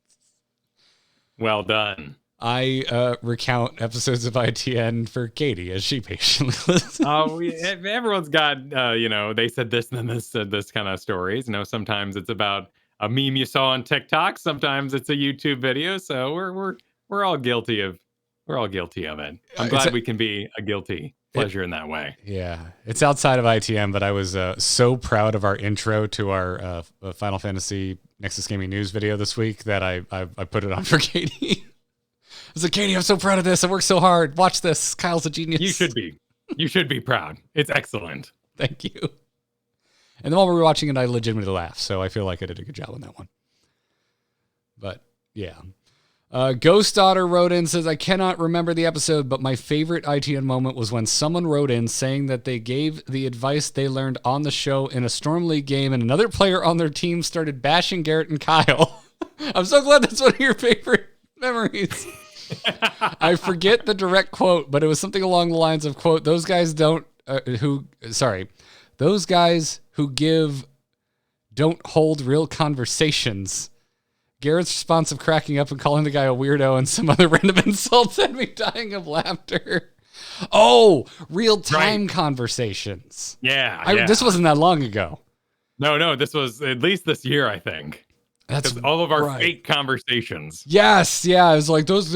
Well done. I recount episodes of ITN for Katie as she patiently listens. Oh, everyone's got, they said this and then this said this kind of stories. Sometimes it's about a meme you saw on TikTok. Sometimes it's a YouTube video. So we're all guilty of it. I'm glad we can be a guilty pleasure in that way. Yeah, it's outside of ITM, but I was so proud of our intro to our Final Fantasy Nexus Gaming News video this week that I put it on for Katie. I was like, Katie, I'm so proud of this. I worked so hard. Watch this. Kyle's a genius. You should be. You should be proud. It's excellent. Thank you. And then while we were watching it, I legitimately laughed. So I feel like I did a good job on that one. But yeah. Ghost Daughter wrote in, says, I cannot remember the episode, but my favorite ITN moment was when someone wrote in saying that they gave the advice they learned on the show in a Storm League game and another player on their team started bashing Garrett and Kyle. I'm so glad that's one of your favorite memories. I forget the direct quote, but it was something along the lines of, quote, those guys who give don't hold real conversations. Garrett's response of cracking up and calling the guy a weirdo and some other random insults had me dying of laughter. Oh, real-time conversations. Yeah, This wasn't that long ago. No, this was at least this year, I think. That's all of our fake conversations. Yes, yeah. It's like those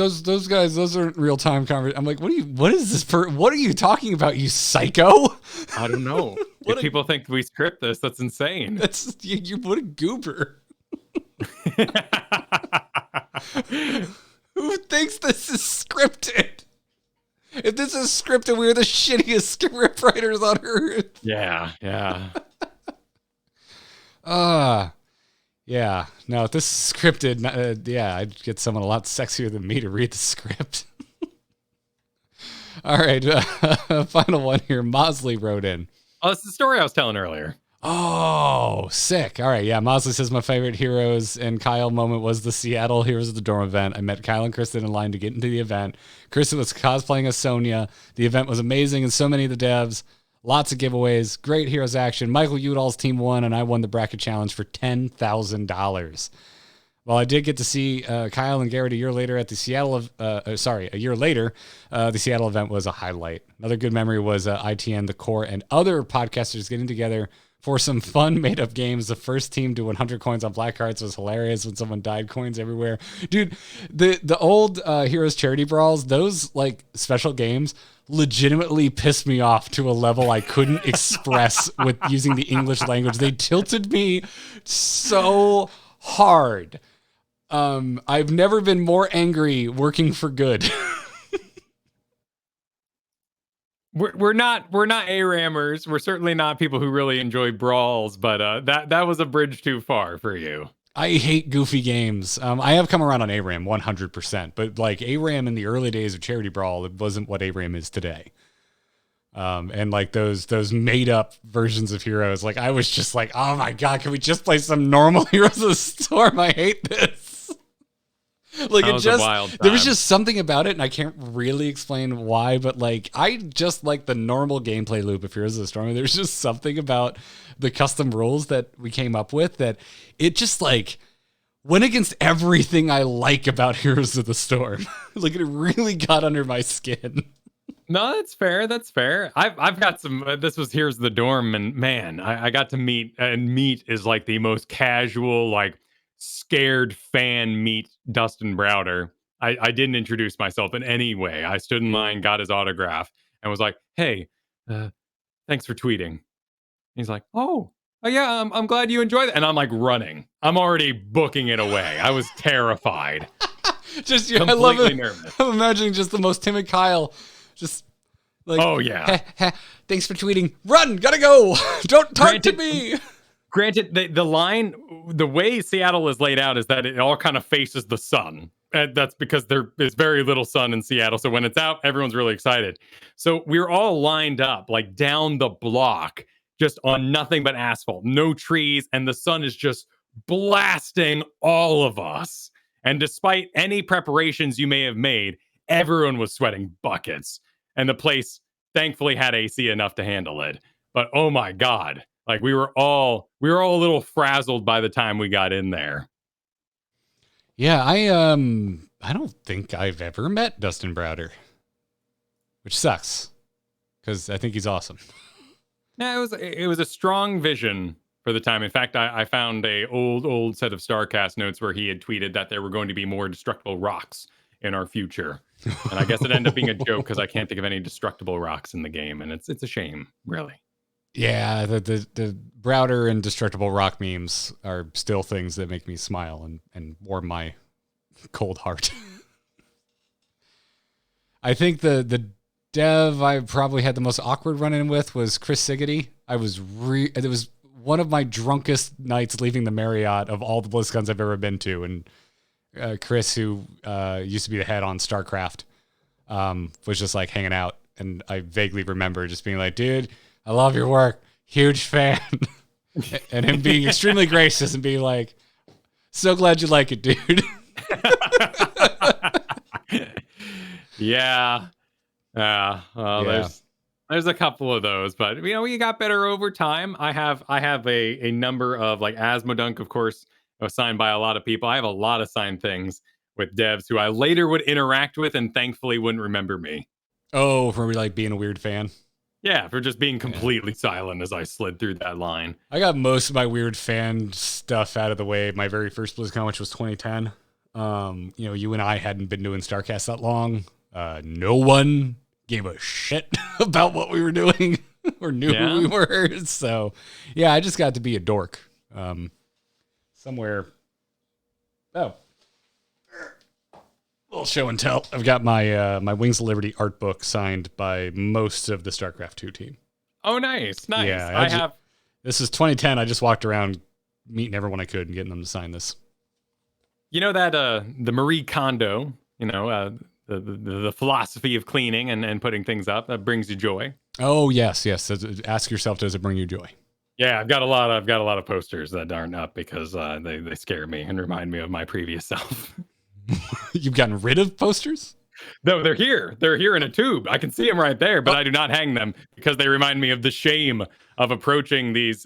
guys. Those aren't real time conversations. I'm like, what is this? What are you talking about? You psycho? I don't know. If people think we script this, that's insane. That's you. What a goober. Who thinks this is scripted? If this is scripted, we're the shittiest script writers on earth. Yeah. Yeah. No, if this is scripted, I'd get someone a lot sexier than me to read the script. All right. Final one here. Mosley wrote in. Oh, that's the story I was telling earlier. Oh, sick. All right. Yeah. Mosley says my favorite Heroes and Kyle moment was the Seattle Heroes of the Dorm event. I met Kyle and Kristen in line to get into the event. Kristen was cosplaying as Sonya. The event was amazing and so many of the devs. Lots of giveaways. Great Heroes action. Michael Udall's team won and I won the bracket challenge for $10,000. Well, I did get to see Kyle and Garrett a year later at the Seattle. A year later, the Seattle event was a highlight. Another good memory was ITN, the Core, and other podcasters getting together for some fun made-up games. The first team to 100 coins on black cards was hilarious when someone died. Coins everywhere, dude. The old Heroes charity brawls, those like special games, legitimately pissed me off to a level I couldn't express with using the English language. They tilted me so hard. I've never been more angry working for good. We're not ARAMers. We're certainly not people who really enjoy brawls, but that was a bridge too far for you. I hate goofy games. I have come around on ARAM 100%, but like ARAM in the early days of Charity Brawl, it wasn't what ARAM is today. And like those made up versions of Heroes, like I was just like, oh my God, can we just play some normal Heroes of the Storm? I hate this. Like it just, there was just something about it, and I can't really explain why, but like I just like the normal gameplay loop of Heroes of the Storm. There's just something about the custom rules that we came up with that it just like went against everything I like about Heroes of the Storm. Like it really got under my skin. No, that's fair. That's fair. I've got some. This was Here's the Dorm, and man, I got to meet, and meet is like the most casual, like scared fan meet Dustin Browder. I didn't introduce myself in any way. I stood in line, got his autograph, and was like, "Hey, thanks for tweeting." He's like, "Oh yeah, I'm glad you enjoyed it." And I'm like running. I'm already booking it away. I was terrified. Just yeah, I love it. Nervous. I'm imagining just the most timid Kyle. Just like, oh yeah, thanks for tweeting. Run, gotta go. Don't talk to me. Granted, the line, the way Seattle is laid out is that it all kind of faces the sun. And that's because there is very little sun in Seattle. So when it's out, everyone's really excited. So we're all lined up like down the block, just on nothing but asphalt, no trees, and the sun is just blasting all of us. And despite any preparations you may have made, everyone was sweating buckets. And the place thankfully had AC enough to handle it. But oh my God, like we were all a little frazzled by the time we got in there. Yeah, I don't think I've ever met Dustin Browder, which sucks because I think he's awesome. Yeah, it was a strong vision for the time. In fact, I found a old set of StarCast notes where he had tweeted that there were going to be more destructible rocks in our future. And I guess it ended up being a joke because I can't think of any destructible rocks in the game, and it's a shame, really. Yeah, the Browder and destructible rock memes are still things that make me smile and warm my cold heart. I think the dev I probably had the most awkward run-in with was Chris Siggety. It was one of my drunkest nights leaving the Marriott of all the BlizzCons I've ever been to, and Chris, who used to be the head on StarCraft, was just like hanging out, and I vaguely remember just being like, dude, I love your work, huge fan. And him being extremely gracious and being like, so glad you like it, dude. Yeah. There's a couple of those, but you got better over time. I have a number of, like, Asmodunk, of course, signed by a lot of people. I have a lot of signed things with devs who I later would interact with and thankfully wouldn't remember me. Oh, for like being a weird fan? Yeah, for just being completely silent as I slid through that line. I got most of my weird fan stuff out of the way. My very first BlizzCon, which was 2010. You and I hadn't been doing StarCast that long. No one gave a shit about what we were doing or knew who we were. So, yeah, I just got to be a dork. Somewhere. Oh. Little show and tell. I've got my Wings of Liberty art book signed by most of the StarCraft 2 team. Oh, nice. Yeah, this is 2010. I just walked around meeting everyone I could and getting them to sign this. You know that the Marie Kondo, the philosophy of cleaning and putting things up that brings you joy. Oh yes. Ask yourself, does it bring you joy? Yeah, I've got a lot of posters that aren't up because they scare me and remind me of my previous self. You've gotten rid of posters? No, they're here. They're here in a tube. I can see them right there, but I do not hang them because they remind me of the shame of approaching these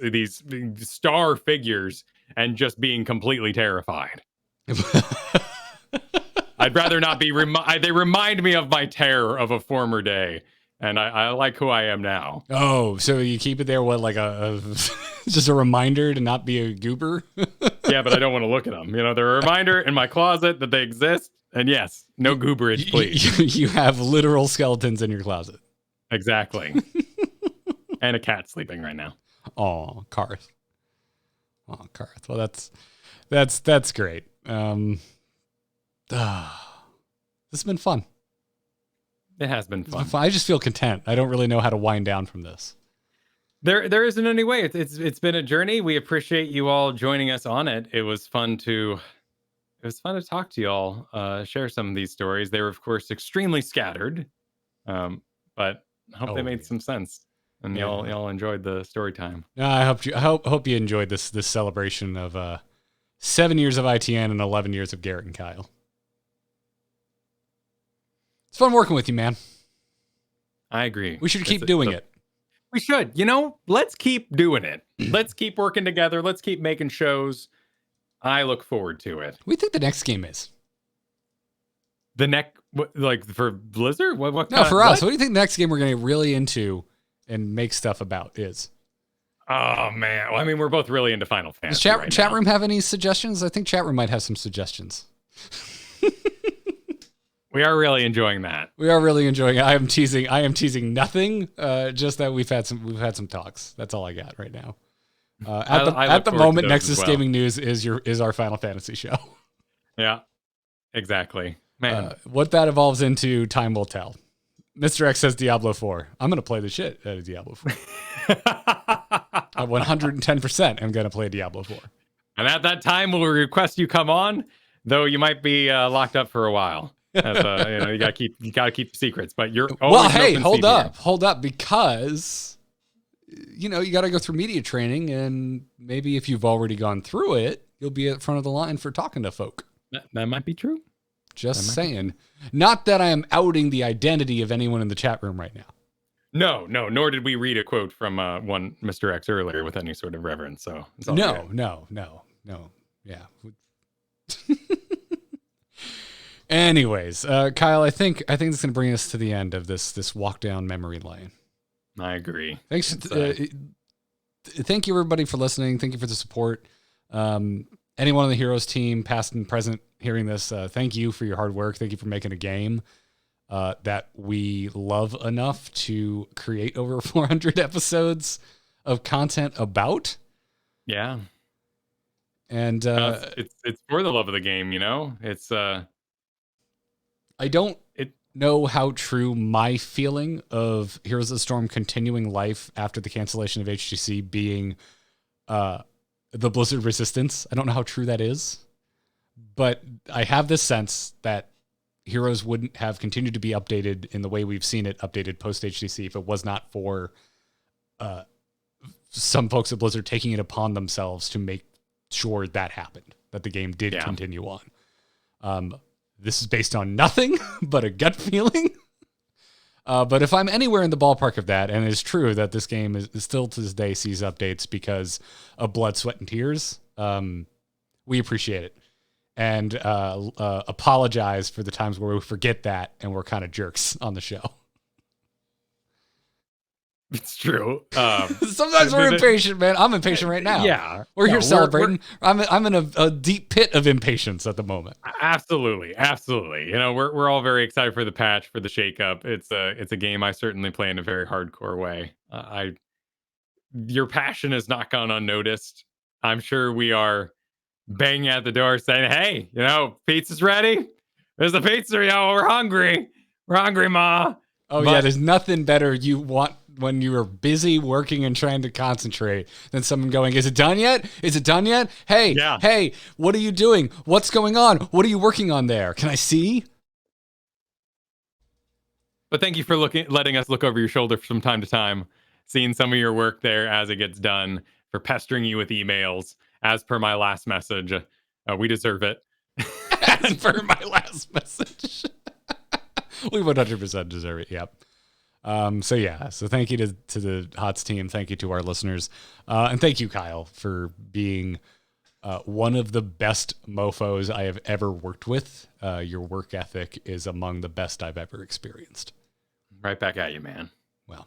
star figures and just being completely terrified. I'd rather not be. They remind me of my terror of a former day, and I like who I am now. Oh, so you keep it there? What, like a just a reminder to not be a goober? Yeah, but I don't want to look at them. They're a reminder in my closet that they exist. And yes, no gooberage, please. You have literal skeletons in your closet. Exactly. And a cat sleeping right now. Oh, Karth. Well, that's great. This has been fun. It has been fun. I just feel content. I don't really know how to wind down from this. There isn't any way. It's been a journey. We appreciate you all joining us on it. It was fun to talk to you all, share some of these stories. They were, of course, extremely scattered, but I hope they made some sense, and y'all enjoyed the story time. I hope you enjoyed this celebration of 7 years of ITN and 11 years of Garrett and Kyle. It's fun working with you, man. I agree. We should keep doing it. We should. Let's keep doing it. Let's keep working together. Let's keep making shows. I look forward to it. What do you think the next game is? Like for Blizzard? What no, for us. What do you think the next game we're going to get really into and make stuff about is? Oh, man. Well, I mean, we're both really into Final Fantasy. Does chat room have any suggestions? I think chat room might have some suggestions. We are really enjoying that. We are really enjoying it. I am teasing nothing. Just that we've had some talks. That's all I got right now. At the moment, Nexus Gaming News is our Final Fantasy show. Yeah, exactly. Man, what that evolves into, time will tell. Mr. X says Diablo 4. I'm going to play the shit out of Diablo 4. I 110% am going to play Diablo 4. And at that time, we'll request you come on, though you might be locked up for a while. You gotta keep secrets. But you're always hold up, because you got to go through media training, and maybe if you've already gone through it, you'll be at the front of the line for talking to folk. That might be true. Just saying. Not that I am outing the identity of anyone in the chat room right now. No, nor did we read a quote from one Mr. X earlier with any sort of reverence. So it's all good. No. Yeah. Anyways, Kyle, I think it's going to bring us to the end of this walk down memory lane. I agree. Thanks. Thank you, everybody, for listening. Thank you for the support. Anyone on the Heroes team, past and present, hearing this, thank you for your hard work. Thank you for making a game that we love enough to create over 400 episodes of content about. Yeah. And it's for the love of the game, It's I don't know how true my feeling of Heroes of the Storm continuing life after the cancellation of HGC being the Blizzard Resistance. I don't know how true that is, but I have this sense that Heroes wouldn't have continued to be updated in the way we've seen it updated post HGC if it was not for some folks at Blizzard taking it upon themselves to make sure that happened, that the game did continue on. This is based on nothing but a gut feeling. But if I'm anywhere in the ballpark of that, and it's true that this game is still to this day sees updates because of blood, sweat, and tears, we appreciate it. And apologize for the times where we forget that and we're kind of jerks on the show. It's true. Sometimes we're impatient, man. I'm impatient right now. Yeah. We're here celebrating. I'm in a deep pit of impatience at the moment. Absolutely. We're all very excited for the patch, for the shakeup. It's a game I certainly play in a very hardcore way. Your passion has not gone unnoticed. I'm sure we are banging at the door saying, "Hey, pizza's ready. There's the pizza. We're hungry. We're hungry, Ma." Oh, yeah, there's nothing better you want when you are busy working and trying to concentrate than someone going, "Is it done yet? Is it done yet? Hey, what are you doing? What's going on? What are you working on there? Can I see?" But thank you for letting us look over your shoulder from time to time, seeing some of your work there as it gets done, for pestering you with emails. As per my last message, we deserve it. As per my last message. We 100% deserve it. Yep. So thank you to the HOTS team. Thank you to our listeners. And thank you, Kyle, for being one of the best mofos I have ever worked with. Your work ethic is among the best I've ever experienced. Right back at you, man. Well,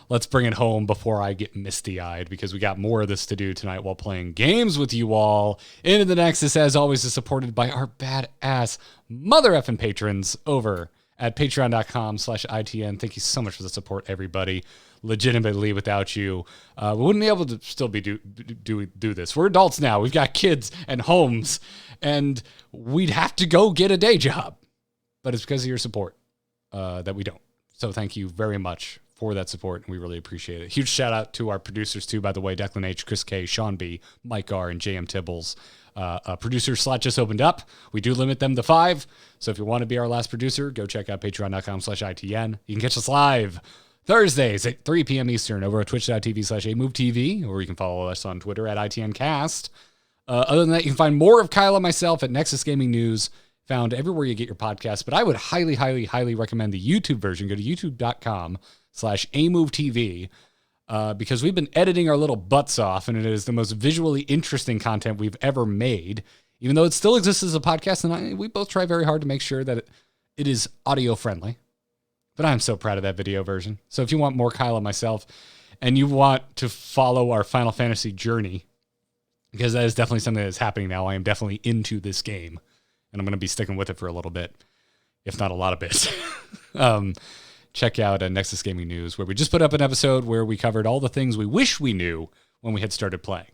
let's bring it home before I get misty-eyed, because we got more of this to do tonight while playing games with you all. Into the Nexus, as always, is supported by our badass mother effing patrons over at patreon.com/ITN. Thank you so much for the support, everybody. Legitimately, without you, we wouldn't be able to still do this. We're adults now. We've got kids and homes, and we'd have to go get a day job. But it's because of your support that we don't. So thank you very much for that support, and we really appreciate it. Huge shout out to our producers too, by the way: Declan H, Chris K, Sean B, Mike R, and JM Tibbles. Producer slot just opened up. We do limit them to 5. So if you want to be our last producer, go check out patreon.com/ITN. You can catch us live Thursdays at 3 p.m. Eastern over at twitch.tv/AMoveTV, or you can follow us on Twitter at ITNcast. Other than that, you can find more of Kyle and myself at Nexus Gaming News, found everywhere you get your podcasts. But I would highly, highly, highly recommend the YouTube version. Go to youtube.com/AMoveTV. Because we've been editing our little butts off, and it is the most visually interesting content we've ever made, even though it still exists as a podcast. And we both try very hard to make sure that it is audio friendly. But I'm so proud of that video version. So if you want more Kyle and myself, and you want to follow our Final Fantasy journey, because that is definitely something that's happening now. I am definitely into this game, and I'm going to be sticking with it for a little bit, if not a lot of bits. Check out Nexus Gaming News, where we just put up an episode where we covered all the things we wish we knew when we had started playing.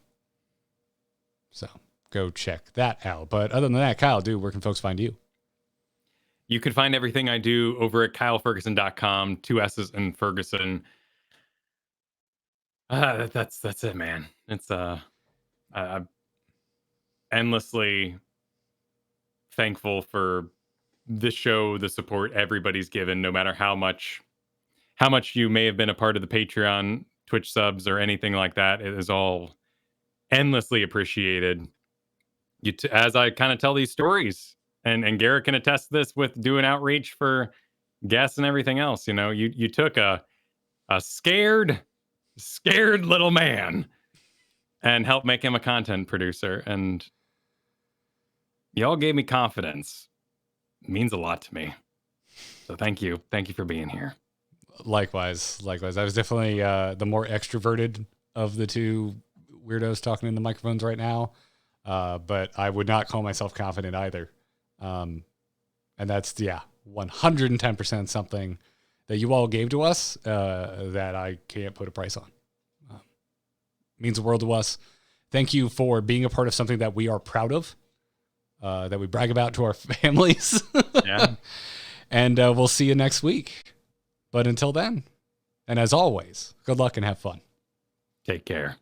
So go check that out. But other than that, Kyle, dude, where can folks find you? You can find everything I do over at kylefergusson.com, 2 S's in Fergusson. That's it, man. It's I'm endlessly thankful for this show, the support everybody's given, no matter how much you may have been a part of the Patreon, Twitch subs, or anything like that. It is all endlessly appreciated. As I kind of tell these stories, and Garrett can attest to this with doing outreach for guests and everything else. You know, you took a scared little man and helped make him a content producer, and y'all gave me confidence. It means a lot to me. So thank you for being here. Likewise. I was definitely the more extroverted of the two weirdos talking in the microphones right now, but I would not call myself confident either. And that's 110% something that you all gave to us that I can't put a price on. Means the world to us. Thank you for being a part of something that we are proud of, that we brag about to our families. Yeah. And we'll see you next week. But until then, and as always, good luck and have fun. Take care.